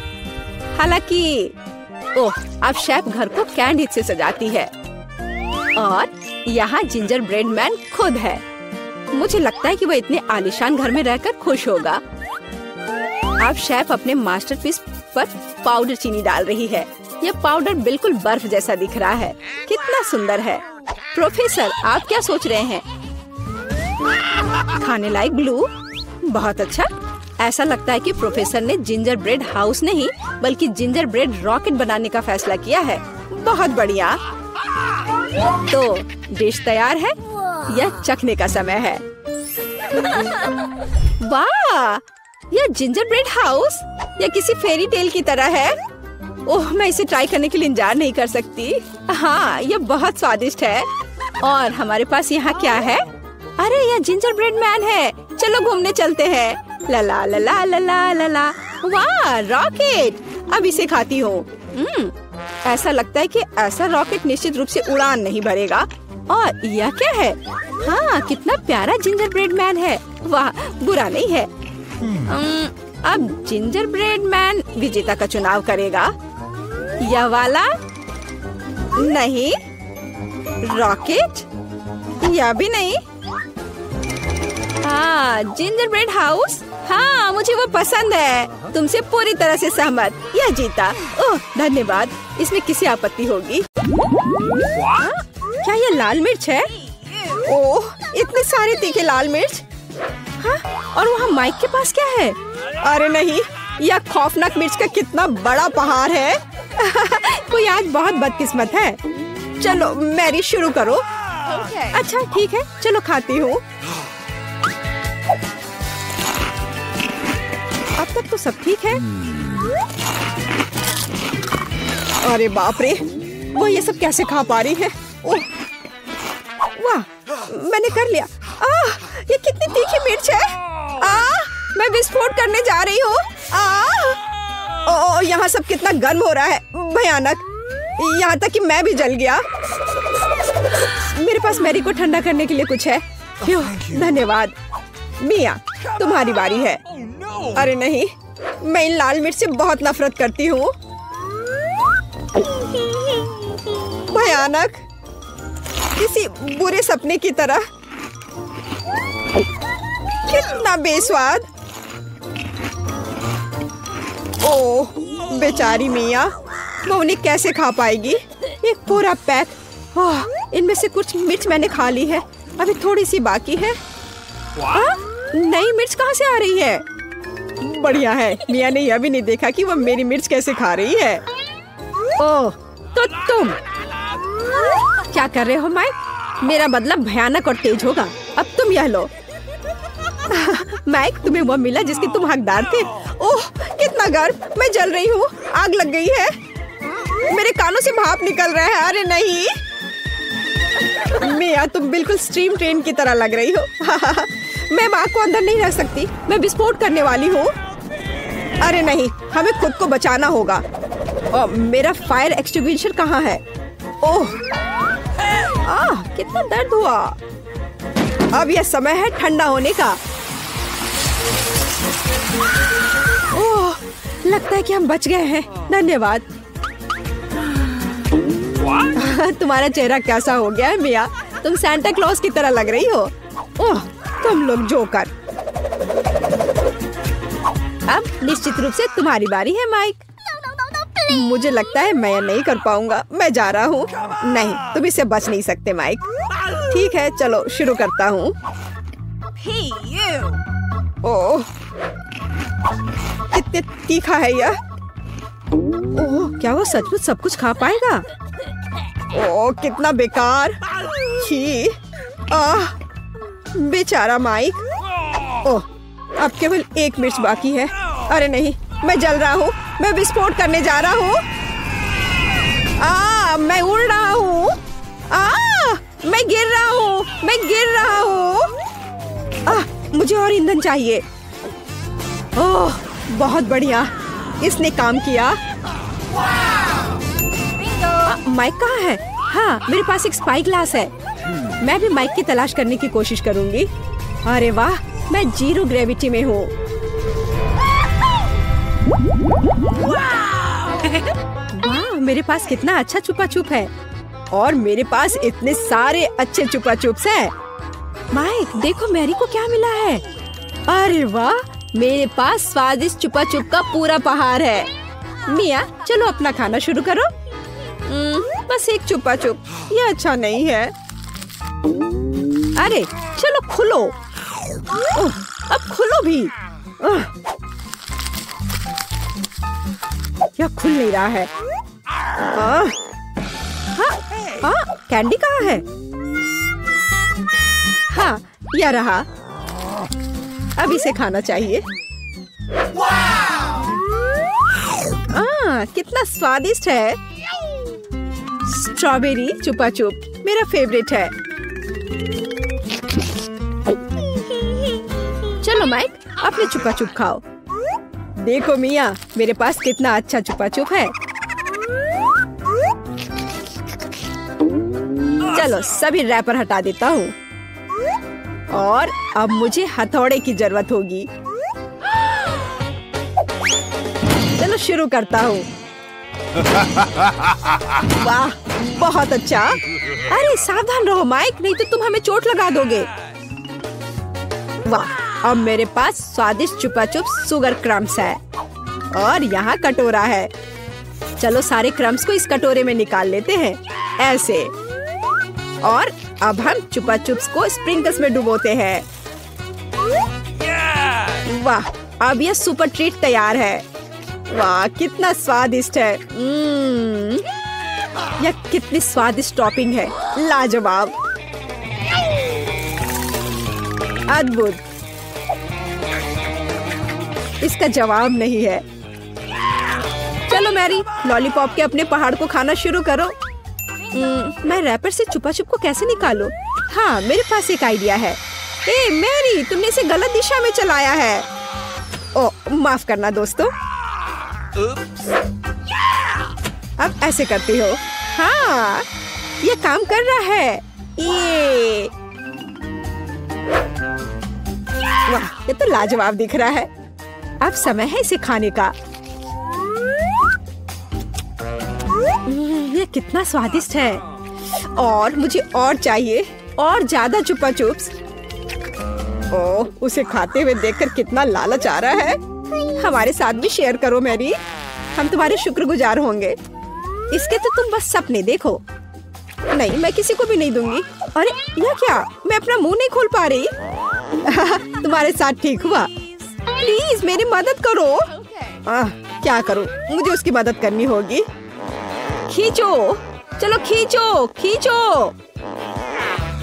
हालांकि ओह, अब शेफ घर को कैंडी से सजाती है और यहाँ जिंजर ब्रेड मैन खुद है। मुझे लगता है कि वह इतने आलीशान घर में रहकर खुश होगा। अब शेफ अपने मास्टरपीस पर पाउडर चीनी डाल रही है। यह पाउडर बिल्कुल बर्फ जैसा दिख रहा है। कितना सुंदर है। प्रोफेसर, आप क्या सोच रहे हैं? खाने लायक ग्लू? बहुत अच्छा। ऐसा लगता है कि प्रोफेसर ने जिंजर ब्रेड हाउस नहीं बल्कि जिंजर ब्रेड रॉकेट बनाने का फैसला किया है। बहुत बढ़िया। तो डिश तैयार है। यह चखने का समय है। वाह, यह जिंजर ब्रेड हाउस या किसी फेरी टेल की तरह है। ओह, मैं इसे ट्राई करने के लिए इंतजार नहीं कर सकती। हाँ, यह बहुत स्वादिष्ट है। और हमारे पास यहाँ क्या है? अरे यह जिंजर ब्रेड मैन है। चलो घूमने चलते हैं। ला ला ला ला ला ला ला ला। वाह, रॉकेट। अब इसे खाती हूँ। ऐसा लगता है कि ऐसा रॉकेट निश्चित रूप से उड़ान नहीं भरेगा। और यह क्या है? हाँ, कितना प्यारा जिंजर ब्रेड मैन है। वाह, बुरा नहीं है। अब जिंजर ब्रेड मैन विजेता का चुनाव करेगा। यह वाला नहीं, रॉकेट यह भी नहीं। हाँ, जिंजर ब्रेड हाउस। हाँ, मुझे वो पसंद है। तुमसे पूरी तरह से सहमत। यह जीता। ओह धन्यवाद। इसमें किसी आपत्ति होगी? क्या यह लाल मिर्च है? ओह, इतने सारे तीखे लाल मिर्च। हाँ, और वहाँ माइक के पास क्या है? अरे नहीं, यह खौफनाक मिर्च का कितना बड़ा पहाड़ है। कोई आज बहुत बदकिस्मत है। चलो मैरी, शुरू करो। अच्छा ठीक है, चलो खाती हूँ। अब तक तो सब ठीक है। अरे बाप रे, वो ये सब कैसे खा पा रही है? ओह, वाह, मैंने कर लिया। ये कितनी तीखी मिर्च है। मैं विस्फोट करने जा रही हूँ। यहाँ सब कितना गर्म हो रहा है। भयानक। यहाँ तक कि मैं भी जल गया। मेरे पास मैरी को ठंडा करने के लिए कुछ है? धन्यवाद। मिया, तुम्हारी बारी है। अरे नहीं, मैं इन लाल मिर्च से बहुत नफरत करती हूँ। भयानक, किसी बुरे सपने की तरह। कितना बेस्वाद। ओह बेचारी मिया, वो उन्हें कैसे खा पाएगी? एक पूरा पैक। इनमें से कुछ मिर्च मैंने खा ली है, अभी थोड़ी सी बाकी है। नई मिर्च कहाँ से आ रही है? बढ़िया है, मिया ने यह भी नहीं देखा कि वह मेरी मिर्च कैसे खा रही है। ओह, तो तुम क्या कर रहे हो माइक? मेरा बदला भयानक और तेज होगा। अब तुम यह लो। माइक, तुम्हें वो मिला जिसके तुम हकदार थे। ओह कितना गर्म, मैं जल रही हूँ। आग लग गई है। मेरे कानों से भाप निकल रहा है। अरे नहीं मिया, तुम बिल्कुल स्ट्रीम ट्रेन की तरह लग रही हो। मैं आग को अंदर नहीं रख सकती, मैं विस्फोट करने वाली हूँ। अरे नहीं, हमें खुद को बचाना होगा। और मेरा फायर एक्सटिंग्विशर कहाँ है? ओह कितना दर्द हुआ। अब यह समय है ठंडा होने का। ओह, लगता है कि हम बच गए हैं। धन्यवाद। तुम्हारा चेहरा कैसा हो गया है मिया? तुम सांता क्लॉज की तरह लग रही हो। ओह, तुम लोग जोकर। अब निश्चित रूप से तुम्हारी बारी है माइक। मुझे लगता है मैं नहीं कर पाऊंगा। मैं जा रहा हूँ। नहीं, तुम इससे बच नहीं सकते माइक। ठीक है, चलो शुरू करता हूँ। ओह, कितने तीखा है यह। ओह, क्या वो सचमुच सब कुछ खा पाएगा? ओह, कितना बेकार। छी, बेचारा माइक। ओह, अब केवल एक मिर्च बाकी है। अरे नहीं, मैं जल रहा हूँ। मैं विस्फोट करने जा रहा हूँ। मैं उड़ रहा हूँ। मैं गिर रहा हूँ। मैं गिर रहा हूँ। मुझे और ईंधन चाहिए। ओह, बहुत बढ़िया, इसने काम किया। माइक कहाँ है? हाँ, मेरे पास एक स्पाई ग्लास है। मैं भी माइक की तलाश करने की कोशिश करूंगी। अरे वाह, मैं 0 ग्रेविटी में हूँ। वाह, मेरे पास कितना अच्छा छुपा छुप है। और मेरे पास इतने सारे अच्छे छुपा छुप्स हैं। माइक, देखो मैरी को क्या मिला है। अरे वाह, मेरे पास स्वादिष्ट छुपा छुप का पूरा पहाड़ है। मिया, चलो अपना खाना शुरू करो। बस एक छुपा छुप, ये अच्छा नहीं है। अरे चलो खुलो। अब खुलो भी। यह खुल नहीं रहा है। कैंडी कहाँ है? हाँ, यह रहा। अब इसे खाना चाहिए। कितना स्वादिष्ट है। स्ट्रॉबेरी चुपा चुप मेरा फेवरेट है। चलो माइक, अपने छुपा छुप खाओ। देखो मिया, मेरे पास कितना अच्छा छुपा छुप है। चलो सभी रैपर हटा देता हूँ। और अब मुझे हथौड़े की जरूरत होगी। चलो शुरू करता हूँ। वाह, बहुत अच्छा। अरे सावधान रहो माइक, नहीं तो तुम हमें चोट लगा दोगे। वाह, अब मेरे पास स्वादिष्ट छुपा छुप शुगर क्रम्स है। और यहाँ कटोरा है। चलो सारे क्रम्स को इस कटोरे में निकाल लेते हैं, ऐसे। और अब हम छुपा चुप्स को स्प्रिंकल्स में डुबोते हैं। वाह, अब यह सुपर ट्रीट तैयार है। वाह, कितना स्वादिष्ट है। यह कितनी स्वादिष्ट टॉपिंग है, लाजवाब, अद्भुत। इसका जवाब नहीं है। चलो मैरी, लॉलीपॉप के अपने पहाड़ को खाना शुरू करो। मैं रैपर से छुपा छुप को कैसे निकालूं? हाँ, मेरे पास एक आइडिया है। ए मैरी, तुमने इसे गलत दिशा में चलाया है। ओ, माफ करना दोस्तों। अब ऐसे करती हो। हाँ, ये काम कर रहा है। ये वाह, ये तो लाजवाब दिख रहा है। अब समय है इसे खाने का। ये कितना स्वादिष्ट है। और मुझे और चाहिए, और ज्यादा छुपा चुप्स। ओह, उसे खाते हुए देखकर कितना लालच आ रहा है। हमारे साथ भी शेयर करो मैरी, हम तुम्हारे शुक्रगुजार होंगे। इसके तो तुम बस सपने देखो। नहीं, मैं किसी को भी नहीं दूंगी। अरे यह क्या, मैं अपना मुंह नहीं खोल पा रही। तुम्हारे साथ ठीक हुआ। प्लीज मेरी मदद करो। क्या करूं, मुझे उसकी मदद करनी होगी। खींचो, चलो खींचो खींचो।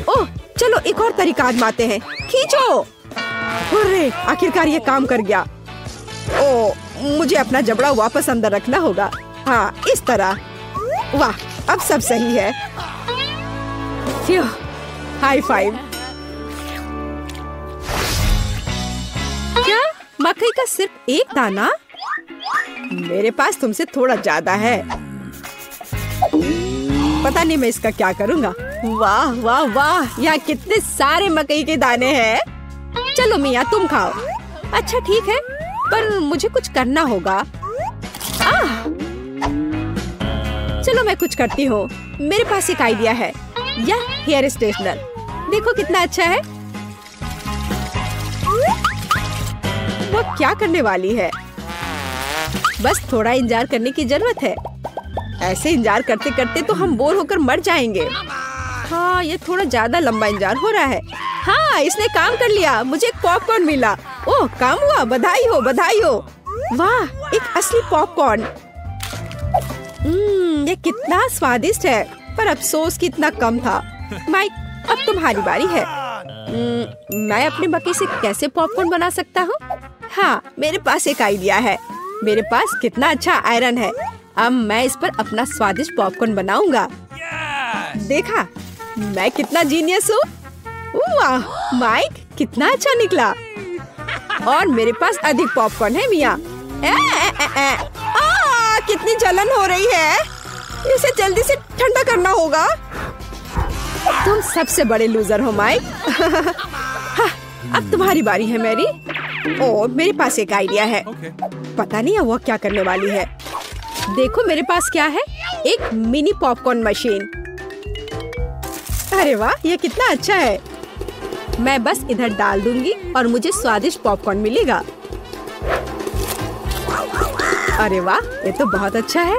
ओह, चलो एक और तरीका आजमाते हैं। खींचो। अरे आखिरकार ये काम कर गया। ओह, मुझे अपना जबड़ा वापस अंदर रखना होगा। हाँ, इस तरह। वाह, अब सब सही है। High five. क्या मकई का सिर्फ एक दाना? मेरे पास तुमसे थोड़ा ज्यादा है। पता नहीं मैं इसका क्या करूँगा। वाह वाह वाह, यहाँ कितने सारे मकई के दाने हैं। चलो मिया, तुम खाओ। अच्छा ठीक है, पर मुझे कुछ करना होगा। चलो मैं कुछ करती हूँ। मेरे पास एक आइडिया है। यह हेयर स्ट्रेटनर, देखो कितना अच्छा है। वो क्या करने वाली है? बस थोड़ा इंतजार करने की जरूरत है। ऐसे इंतजार करते करते तो हम बोर होकर मर जाएंगे। हाँ, ये थोड़ा ज्यादा लंबा इंतजार हो रहा है। हाँ, इसने काम कर लिया, मुझे एक पॉपकॉर्न मिला। ओह, काम हुआ, बधाई हो, बधाई हो। वाह, एक असली पॉपकॉर्न। ये कितना स्वादिष्ट है, पर अफसोस कि इतना कम था। माइक, अब तुम्हारी बारी है। मैं अपने बकेट से कैसे पॉपकॉर्न बना सकता हूँ? हाँ, मेरे पास एक आइडिया है। मेरे पास कितना अच्छा आयरन है। अब मैं इस पर अपना स्वादिष्ट पॉपकॉर्न बनाऊंगा। देखा, मैं कितना जीनियस हूँ। वाह माइक, कितना अच्छा निकला। और मेरे पास अधिक पॉपकॉर्न है मिया। कितनी जलन हो रही है, इसे जल्दी से ठंडा करना होगा। तुम सबसे बड़े लूजर हो माइक। हाँ, अब तुम्हारी बारी है मैरी। ओह, मेरे पास एक आइडिया है। पता नहीं है वो क्या करने वाली है। देखो मेरे पास क्या है, एक मिनी पॉपकॉर्न मशीन। अरे वाह, ये कितना अच्छा है। मैं बस इधर डाल दूंगी और मुझे स्वादिष्ट पॉपकॉर्न मिलेगा। अरे वाह, ये तो बहुत अच्छा है।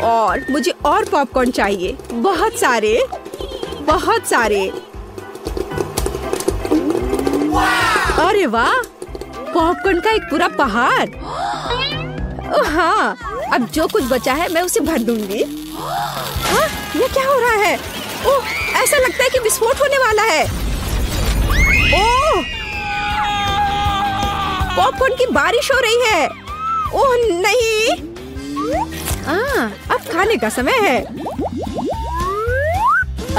और मुझे और पॉपकॉर्न चाहिए, बहुत सारे, बहुत सारे। अरे वाह, पॉपकॉर्न का एक पूरा पहाड़। हाँ, अब जो कुछ बचा है मैं उसे भर दूंगी। हाँ, ये क्या हो रहा है? ओह, ऐसा लगता है कि विस्फोट होने वाला है। ओह, पॉपकॉर्न की बारिश हो रही है। ओह नहीं, अब खाने का समय है।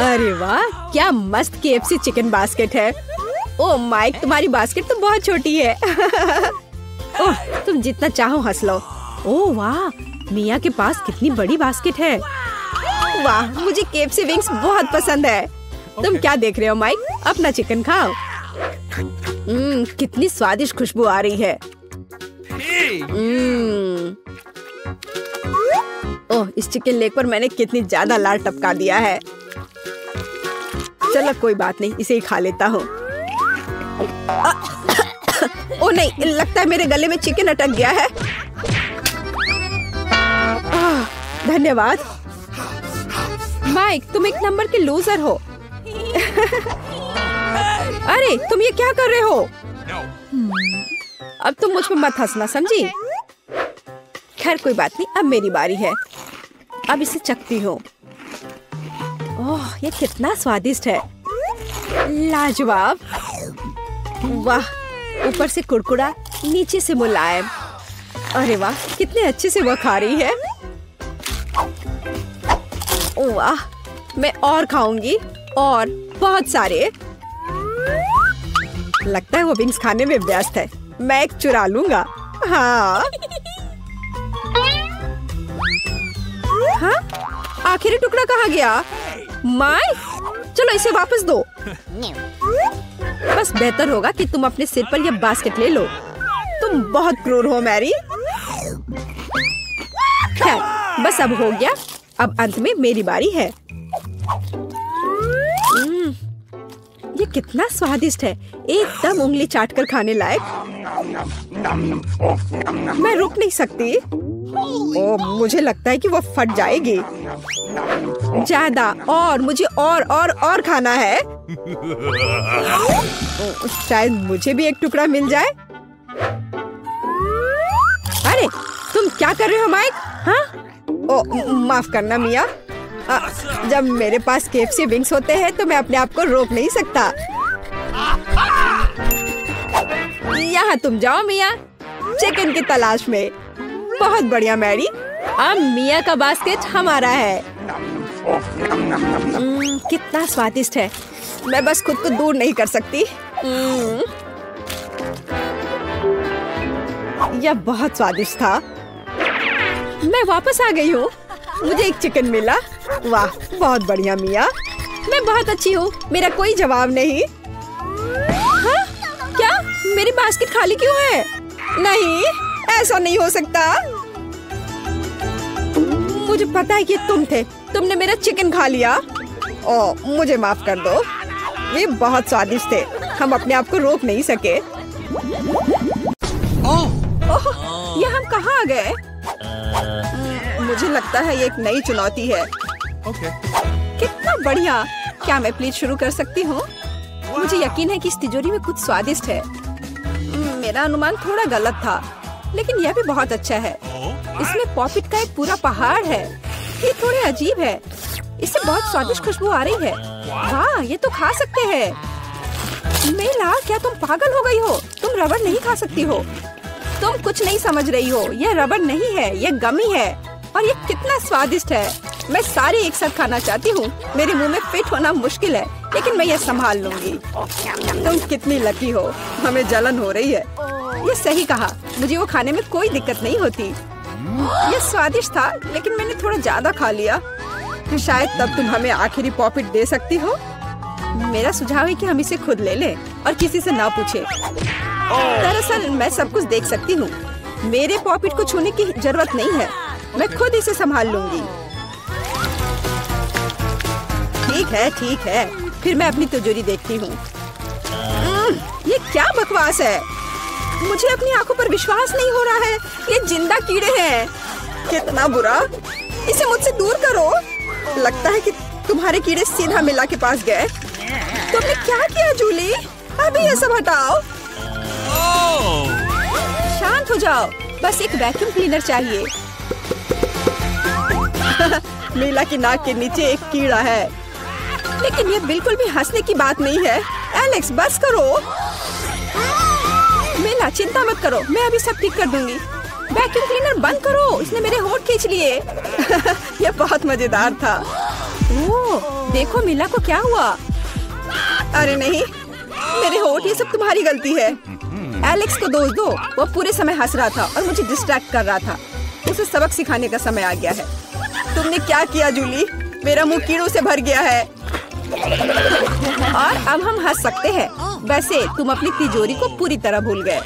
अरे वाह, क्या मस्त KFC चिकन बास्केट है। ओह माइक, तुम्हारी बास्केट तो बहुत छोटी है। ओह, तुम जितना चाहो हंस लो। ओह वाह, मिया के पास कितनी बड़ी बास्केट है। वाह, मुझे KFC विंग्स बहुत पसंद है। तुम क्या देख रहे हो माइक, अपना चिकन खाओ। कितनी स्वादिष्ट खुशबू आ रही है। ओह, इस चिकन लेग पर मैंने कितनी ज्यादा लाल टपका दिया है। चलो कोई बात नहीं, इसे ही खा लेता हूँ। ओह नहीं, लगता है मेरे गले में चिकन अटक गया है। धन्यवाद माइक, तुम एक नंबर के लूजर हो। अरे तुम ये क्या कर रहे हो? अब तुम मुझ पर मत हंसना, समझी? खैर कोई बात नहीं, अब मेरी बारी है। अब इसे चखती हूँ। ओह, ये कितना स्वादिष्ट है, लाजवाब। वाह, ऊपर से कुरकुरा, नीचे से मुलायम। अरे वाह, कितने अच्छे से वो खा रही है। वाह, मैं और खाऊंगी, और बहुत सारे। लगता है वो विंग्स खाने में व्यस्त है। मैं एक चुरा लूंगा। हाँ, हाँ? आखिरी टुकड़ा कहाँ गया? माय, चलो इसे वापस दो। बस बेहतर होगा कि तुम अपने सिर पर यह बास्केट ले लो। तुम बहुत क्रूर हो मैरी। खैर, बस अब हो गया। अब अंत में मेरी बारी है। ये कितना स्वादिष्ट है, एकदम उंगली चाटकर खाने लायक। मैं रुक नहीं सकती। ओह, मुझे लगता है कि वो फट जाएगी। ज्यादा, और मुझे और खाना है। शायद मुझे भी एक टुकड़ा मिल जाए। अरे तुम क्या कर रहे हो माइक? हाँ? ओह, माफ करना मिया। जब मेरे पास KFC विंग्स होते हैं तो मैं अपने आप को रोक नहीं सकता। यहाँ तुम जाओ मिया, चिकन की तलाश में। बहुत बढ़िया मैरी, अब मिया का बास्केट हमारा है। कितना स्वादिष्ट है, मैं बस खुद को दूर नहीं कर सकती। यह बहुत स्वादिष्ट था। मैं वापस आ गई हूँ, मुझे एक चिकन मिला। वाह, बहुत बढ़िया मिया, मैं बहुत अच्छी हूँ, मेरा कोई जवाब नहीं। हाँ? क्या मेरी बास्केट खाली क्यों है? नहीं, ऐसा नहीं हो सकता। मुझे पता है कि तुम थे, तुमने मेरा चिकन खा लिया। ओह, मुझे माफ कर दो, ये बहुत स्वादिष्ट थे, हम अपने आप को रोक नहीं सके। ओह, ये हम कहाँ आ गए? मुझे लगता है ये एक नई चुनौती है। कितना बढ़िया। क्या मैं प्लीज शुरू कर सकती हूँ? मुझे यकीन है कि इस तिजोरी में कुछ स्वादिष्ट है। मेरा अनुमान थोड़ा गलत था, लेकिन यह भी बहुत अच्छा है। इसमें पॉपिट का एक पूरा पहाड़ है। ये थोड़े अजीब है। इससे बहुत स्वादिष्ट खुशबू आ रही है। वाह, ये तो खा सकते हैं। मेला, क्या तुम पागल हो गई हो? तुम रबड़ नहीं खा सकती हो। तुम कुछ नहीं समझ रही हो। यह रबड़ नहीं है, यह गमी है। और ये कितना स्वादिष्ट है। मैं सारे एक साथ खाना चाहती हूँ। मेरे मुंह में फिट होना मुश्किल है, लेकिन मैं ये संभाल लूंगी। तुम कितनी लकी हो। हमें जलन हो रही है। ये सही कहा। मुझे वो खाने में कोई दिक्कत नहीं होती। ये स्वादिष्ट था, लेकिन मैंने थोड़ा ज्यादा खा लिया। शायद तब तुम हमें आखिरी पॉपिट दे सकती हो। मेरा सुझाव है कि हम इसे खुद ले लें और किसी से ना पूछे। दरअसल मैं सब कुछ देख सकती हूँ। मेरे पॉपिट को छूने की जरूरत नहीं है। मैं खुद इसे संभाल लूंगी। ठीक है। फिर मैं अपनी तिजोरी देखती हूँ। ये क्या बकवास है? मुझे अपनी आंखों पर विश्वास नहीं हो रहा है। ये जिंदा कीड़े हैं। कितना बुरा। इसे मुझसे दूर करो। लगता है कि तुम्हारे कीड़े सीधा मिला के पास गए। तुमने क्या किया जूली? अभी ये सब हटाओ। शांत हो जाओ। बस एक वैक्यूम क्लीनर चाहिए। मीला की नाक के नीचे एक कीड़ा है। लेकिन ये बिल्कुल भी हंसने की बात नहीं है। एलेक्स, बस करो। मीला, चिंता मत करो, मैं अभी सब ठीक कर दूंगी। वैक्यूम क्लीनर बंद करो। इसने मेरे होंठ खींच लिए। यह बहुत मजेदार था। ओह, देखो मीला को क्या हुआ। अरे नहीं, मेरे होंठ। ये सब तुम्हारी गलती है। एलेक्स को दोष दो। वो पूरे समय हंस रहा था और मुझे डिस्ट्रैक्ट कर रहा था। उसे सबक सिखाने का समय आ गया है। तुमने क्या किया जूली? मेरा मुंह कीड़ों से भर गया है। और अब हम हंस सकते हैं। वैसे तुम अपनी तिजोरी को पूरी तरह भूल गए।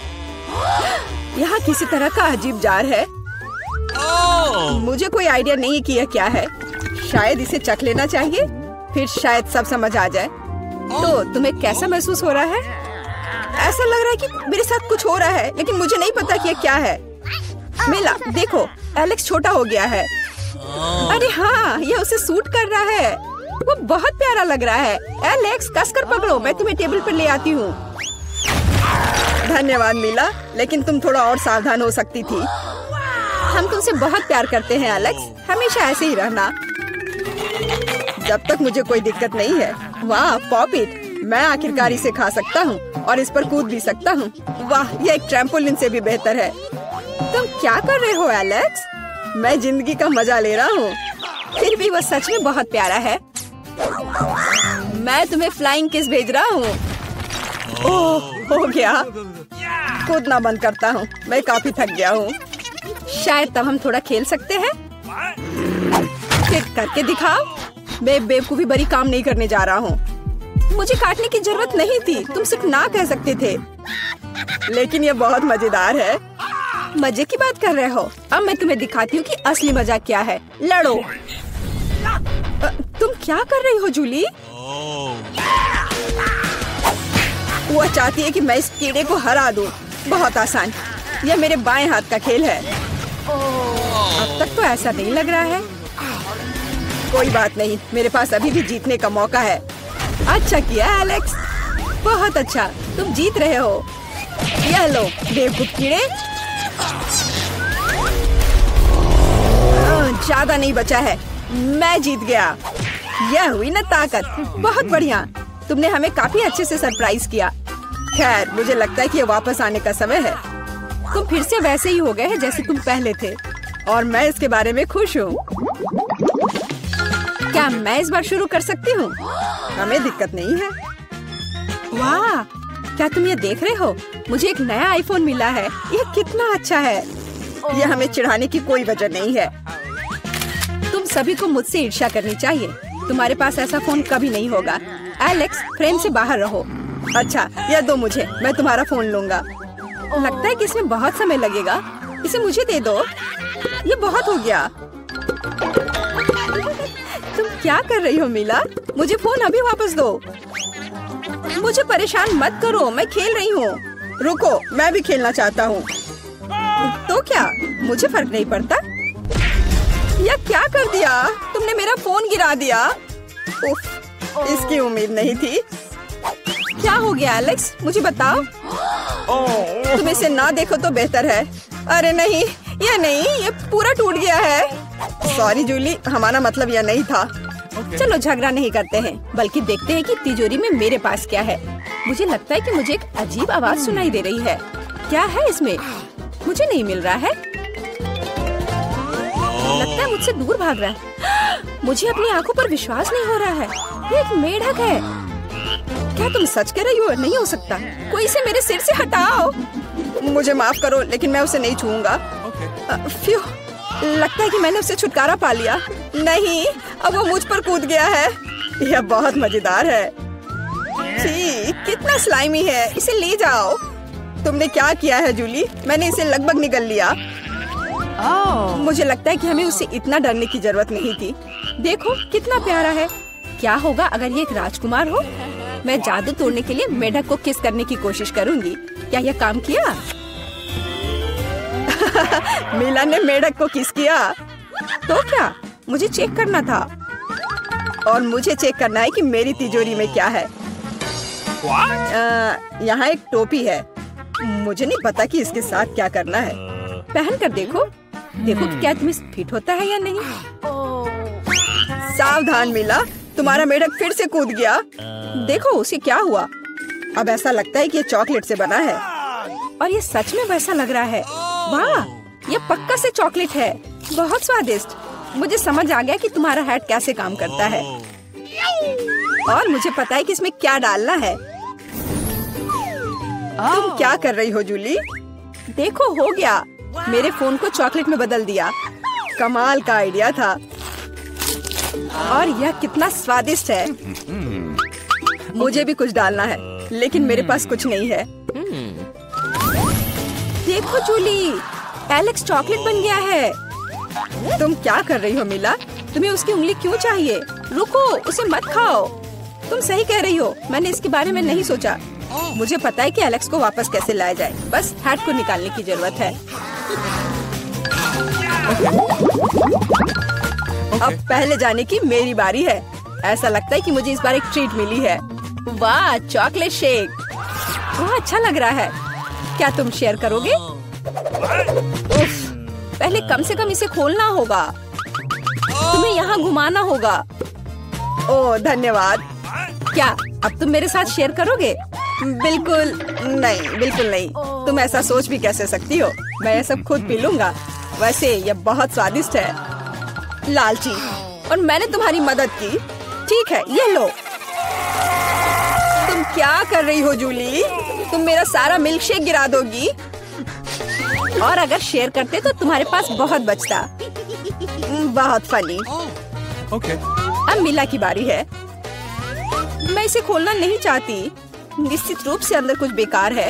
यहाँ किसी तरह का अजीब जार है। मुझे कोई आइडिया नहीं कि यह क्या है। शायद इसे चख लेना चाहिए, फिर शायद सब समझ आ जाए। तो तुम्हें कैसा महसूस हो रहा है? ऐसा लग रहा है कि मेरे साथ कुछ हो रहा है, लेकिन मुझे नहीं पता कि यह क्या है। मिला, देखो, एलेक्स छोटा हो गया है। अरे हाँ, ये उसे सूट कर रहा है। वो बहुत प्यारा लग रहा है। एलेक्स, कसकर पकड़ो, मैं तुम्हें टेबल पर ले आती हूँ। धन्यवाद मीला, लेकिन तुम थोड़ा और सावधान हो सकती थी। हम तुमसे बहुत प्यार करते हैं एलेक्स। हमेशा ऐसे ही रहना, जब तक मुझे कोई दिक्कत नहीं है। वाह, पॉपिट। मैं आखिरकार इसे खा सकता हूँ और इस पर कूद भी सकता हूँ। वाह, ये एक ट्रैम्पोलिन से भी बेहतर है। तुम क्या कर रहे हो एलेक्स? मैं जिंदगी का मजा ले रहा हूँ। फिर भी वो सच में बहुत प्यारा है। मैं तुम्हें फ्लाइंग किस भेज रहा हूँ। ओह, हो गया। कूदना बंद करता हूँ। मैं काफी थक गया हूँ। शायद तब हम थोड़ा खेल सकते हैं। फिर करके दिखाओ। मैं बेवकूफी भरी काम नहीं करने जा रहा हूँ। मुझे काटने की जरूरत नहीं थी। तुम सिर्फ ना कह सकते थे। लेकिन ये बहुत मजेदार है। मजे की बात कर रहे हो? अब मैं तुम्हें दिखाती हूँ कि असली मजा क्या है। लड़ो। तुम क्या कर रही हो जूली? वो चाहती है कि मैं इस कीड़े को हरा दूं। बहुत आसान। यह मेरे बाएं हाथ का खेल है। अब तक तो ऐसा नहीं लग रहा है। कोई बात नहीं, मेरे पास अभी भी जीतने का मौका है। अच्छा किया एलेक्स, बहुत अच्छा। तुम जीत रहे हो। यह लो बेवकूफ कीड़े। ज्यादा नहीं बचा है। मैं जीत गया। यह हुई ना ताकत। बहुत बढ़िया। तुमने हमें काफी अच्छे से सरप्राइज किया। खैर, मुझे लगता है कि ये वापस आने का समय है। तुम फिर से वैसे ही हो गए हैं जैसे तुम पहले थे, और मैं इसके बारे में खुश हूँ। क्या मैं इस बार शुरू कर सकती हूँ? हमें दिक्कत नहीं है। वाह, क्या तुम ये देख रहे हो? मुझे एक नया आईफोन मिला है। यह कितना अच्छा है। यह हमें चिढ़ाने की कोई वजह नहीं है। तुम सभी को मुझसे ईर्ष्या करनी चाहिए। तुम्हारे पास ऐसा फोन कभी नहीं होगा। एलेक्स, फ्रेम से बाहर रहो। अच्छा, यह दो मुझे, मैं तुम्हारा फोन लूंगा। लगता है कि इसमें बहुत समय लगेगा। इसे मुझे दे दो। ये बहुत हो गया। तुम क्या कर रही हो मीला? मुझे फोन अभी वापस दो। मुझे परेशान मत करो, मैं खेल रही हूँ। रुको, मैं भी खेलना चाहता हूँ। तो क्या मुझे फर्क नहीं पड़ता? या क्या कर दिया तुमने? मेरा फोन गिरा दिया। उफ, इसकी उम्मीद नहीं थी। क्या हो गया एलेक्स, मुझे बताओ। तुम इसे ना देखो तो बेहतर है। अरे नहीं, ये पूरा टूट गया है। सॉरी जूली, हमारा मतलब यह नहीं था। चलो झगड़ा नहीं करते हैं, बल्कि देखते हैं कि तिजोरी में मेरे पास क्या है। मुझे लगता है कि मुझे एक अजीब आवाज सुनाई दे रही है। क्या है इसमें? मुझे नहीं मिल रहा है। लगता है मुझसे दूर भाग रहा है। मुझे अपनी आंखों पर विश्वास नहीं हो रहा है। ये एक मेढक है। क्या तुम सच कह रही हो? नहीं हो सकता। कोई इसे मेरे सिर से हटाओ। मुझे माफ करो, लेकिन मैं उसे नहीं छूऊंगा। फ्यू, लगता है कि मैंने उसे छुटकारा पा लिया। नहीं, अब वो मुझ पर कूद गया है। यह बहुत मजेदार है। छी, कितना स्लाइमी है। इसे ले जाओ। तुमने क्या किया है जूली? मैंने इसे लगभग निगल लिया। मुझे लगता है कि हमें उससे इतना डरने की जरूरत नहीं थी। देखो कितना प्यारा है। क्या होगा अगर ये एक राजकुमार हो? मैं जादू तोड़ने के लिए मेढक को किस करने की कोशिश करूंगी। क्या यह काम किया? मीला ने मेढक को किस किया। तो क्या? मुझे चेक करना था। और मुझे चेक करना है कि मेरी तिजोरी में क्या है। यहाँ एक टोपी है। मुझे नहीं पता कि इसके साथ क्या करना है। पहन कर देखो कि क्या तुम्हें फिट होता है या नहीं। सावधान मीला, तुम्हारा मेढक फिर से कूद गया। देखो उसे क्या हुआ। अब ऐसा लगता है कि ये चॉकलेट से बना है। और ये सच में वैसा लग रहा है। वाह, ये पक्का से चॉकलेट है। बहुत स्वादिष्ट। मुझे समझ आ गया कि तुम्हारा हैट कैसे काम करता है। और मुझे पता है कि इसमें क्या डालना है। तुम क्या कर रही हो जूली? देखो हो गया। मेरे फोन को चॉकलेट में बदल दिया। कमाल का आइडिया था। और यह कितना स्वादिष्ट है। मुझे भी कुछ डालना है, लेकिन मेरे पास कुछ नहीं है। देखो जूली, एलेक्स चॉकलेट बन गया है। तुम क्या कर रही हो मीला? तुम्हें उसकी उंगली क्यों चाहिए? रुको, उसे मत खाओ। तुम सही कह रही हो, मैंने इसके बारे में नहीं सोचा। मुझे पता है कि एलेक्स को वापस कैसे लाया जाए। बस हैट को निकालने की जरूरत है। अब पहले जाने की मेरी बारी है। ऐसा लगता है कि मुझे इस बार एक ट्रीट मिली है। वाह, चॉकलेट शेक। वह अच्छा लग रहा है। क्या तुम शेयर करोगे? उफ, पहले कम से कम इसे खोलना होगा। तुम्हें यहाँ घुमाना होगा। ओह धन्यवाद। क्या अब तुम मेरे साथ शेयर करोगे? बिल्कुल नहीं। तुम ऐसा सोच भी कैसे सकती हो? मैं ये सब खुद पी लूंगा। वैसे यह बहुत स्वादिष्ट है। लालची, और मैंने तुम्हारी मदद की। ठीक है, ये लो। तुम क्या कर रही हो जूली? तुम मेरा सारा मिल्क शेक गिरा दोगी। और अगर शेयर करते तो तुम्हारे पास बहुत बचता। बहुत फनी। अब मीला की बारी है। मैं इसे खोलना नहीं चाहती। निश्चित रूप से अंदर कुछ बेकार है।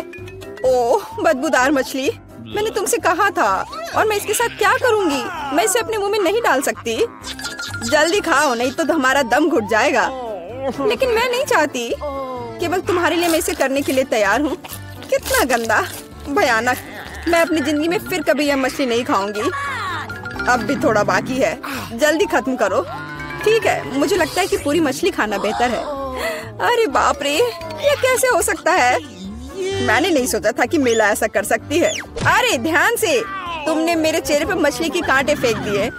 ओह, बदबूदार मछली। मैंने तुमसे कहा था। और मैं इसके साथ क्या करूंगी? मैं इसे अपने मुंह में नहीं डाल सकती। जल्दी खाओ, नहीं तो हमारा दम घुट जाएगा। लेकिन मैं नहीं चाहती। केवल तुम्हारे लिए मैं इसे करने के लिए तैयार हूँ। कितना गंदा, भयानक। मैं अपनी जिंदगी में फिर कभी यह मछली नहीं खाऊंगी। अब भी थोड़ा बाकी है। जल्दी खत्म करो। ठीक है, मुझे लगता है कि पूरी मछली खाना बेहतर है। अरे बाप रे, ये कैसे हो सकता है? मैंने नहीं सोचा था कि मीला ऐसा कर सकती है। अरे ध्यान से, तुमने मेरे चेहरे पे मछली के कांटे फेंक दिए।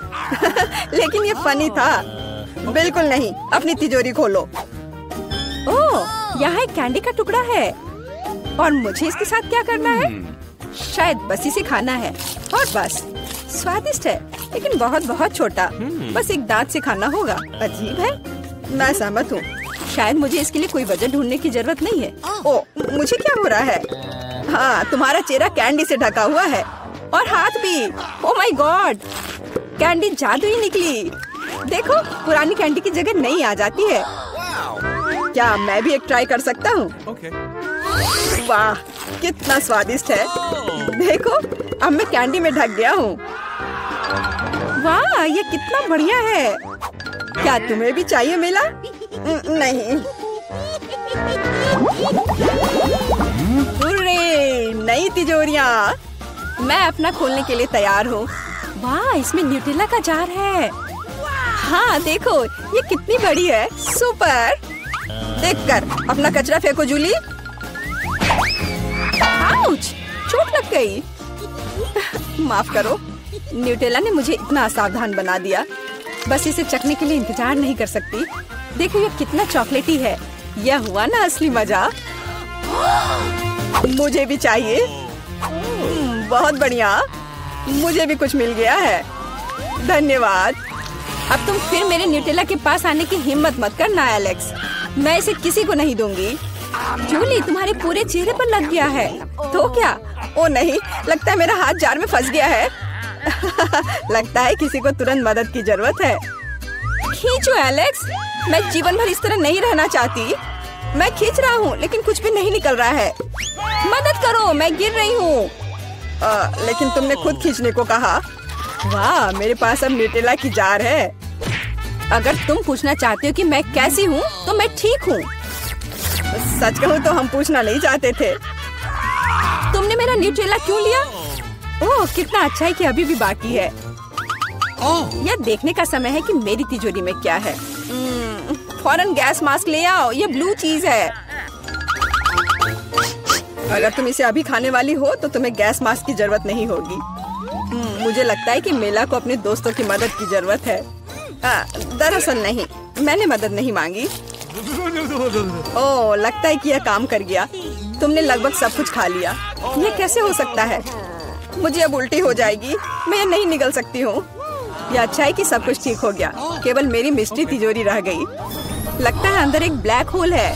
लेकिन ये फनी था। बिल्कुल नहीं। अपनी तिजोरी खोलो। ओह, यहाँ एक कैंडी का टुकड़ा है। और मुझे इसके साथ क्या करना है? शायद बस इसे खाना है। और बस, स्वादिष्ट है, लेकिन बहुत बहुत छोटा। बस एक दांत से खाना होगा। अजीब है। मैं सहमत हूँ। शायद मुझे इसके लिए कोई वजह ढूंढने की जरूरत नहीं है। ओह, मुझे क्या हो रहा है? हाँ, तुम्हारा चेहरा कैंडी से ढका हुआ है। और हाथ भी। ओह माय गॉड, कैंडी जादू ही निकली। देखो, पुरानी कैंडी की जगह नई आ जाती है। क्या मैं भी एक ट्राई कर सकता हूँ? वाह, कितना स्वादिष्ट है। देखो, अब मैं कैंडी में ढक गया हूँ। वाह, ये कितना बढ़िया है। क्या तुम्हें भी चाहिए मीला? नहीं। हुर्रे, नई तिजोरियाँ। मैं अपना खोलने के लिए तैयार हूँ। वाह, इसमें न्यूटेला का जार है। हाँ देखो, ये कितनी बड़ी है। सुपर। देखकर अपना कचरा फेंको जूली। आउच, चोट लग गई। माफ करो, न्यूटेला ने मुझे इतना असावधान बना दिया। बस इसे चखने के लिए इंतजार नहीं कर सकती। देखो ये कितना चॉकलेटी है। यह हुआ ना असली मजा। मुझे भी चाहिए। बहुत बढ़िया, मुझे भी कुछ मिल गया है। धन्यवाद। अब तुम फिर मेरे न्यूटेला के पास आने की हिम्मत मत करना एलेक्स। मैं इसे किसी को नहीं दूंगी। जूली, तुम्हारे पूरे चेहरे पर लग गया है। तो क्या? ओ नहीं, लगता है मेरा हाथ जार में फंस गया है। लगता है किसी को तुरंत मदद की जरूरत है। खींचो एलेक्स, मैं जीवन भर इस तरह नहीं रहना चाहती। मैं खींच रहा हूँ लेकिन कुछ भी नहीं निकल रहा है। मदद करो, मैं गिर रही हूँ। लेकिन तुमने खुद खींचने को कहा। वाह, मेरे पास अब न्यूटेला की जार है। अगर तुम पूछना चाहते हो कि मैं कैसी हूँ तो मैं ठीक हूँ। सच कहूँ तो हम पूछना नहीं चाहते थे। तुमने मेरा न्यूटेला क्यों लिया? ओह, कितना अच्छा है कि अभी भी बाकी है। यह देखने का समय है कि मेरी तिजोरी में क्या है। फौरन गैस मास्क ले आओ, ये ब्लू चीज है। अगर तुम इसे अभी खाने वाली हो तो तुम्हें गैस मास्क की जरूरत नहीं होगी। मुझे लगता है कि मेला को अपने दोस्तों की मदद की जरूरत है। दरअसल नहीं, मैंने मदद नहीं मांगी। ओह, लगता है कि यह काम कर गया। तुमने लगभग सब कुछ खा लिया। यह कैसे हो सकता है? मुझे अब उल्टी हो जाएगी। मैं यह नहीं निगल सकती हूँ। यह अच्छा है कि सब कुछ ठीक हो गया। केवल मेरी मिस्ट्री तिजोरी रह गई। लगता है अंदर एक ब्लैक होल है।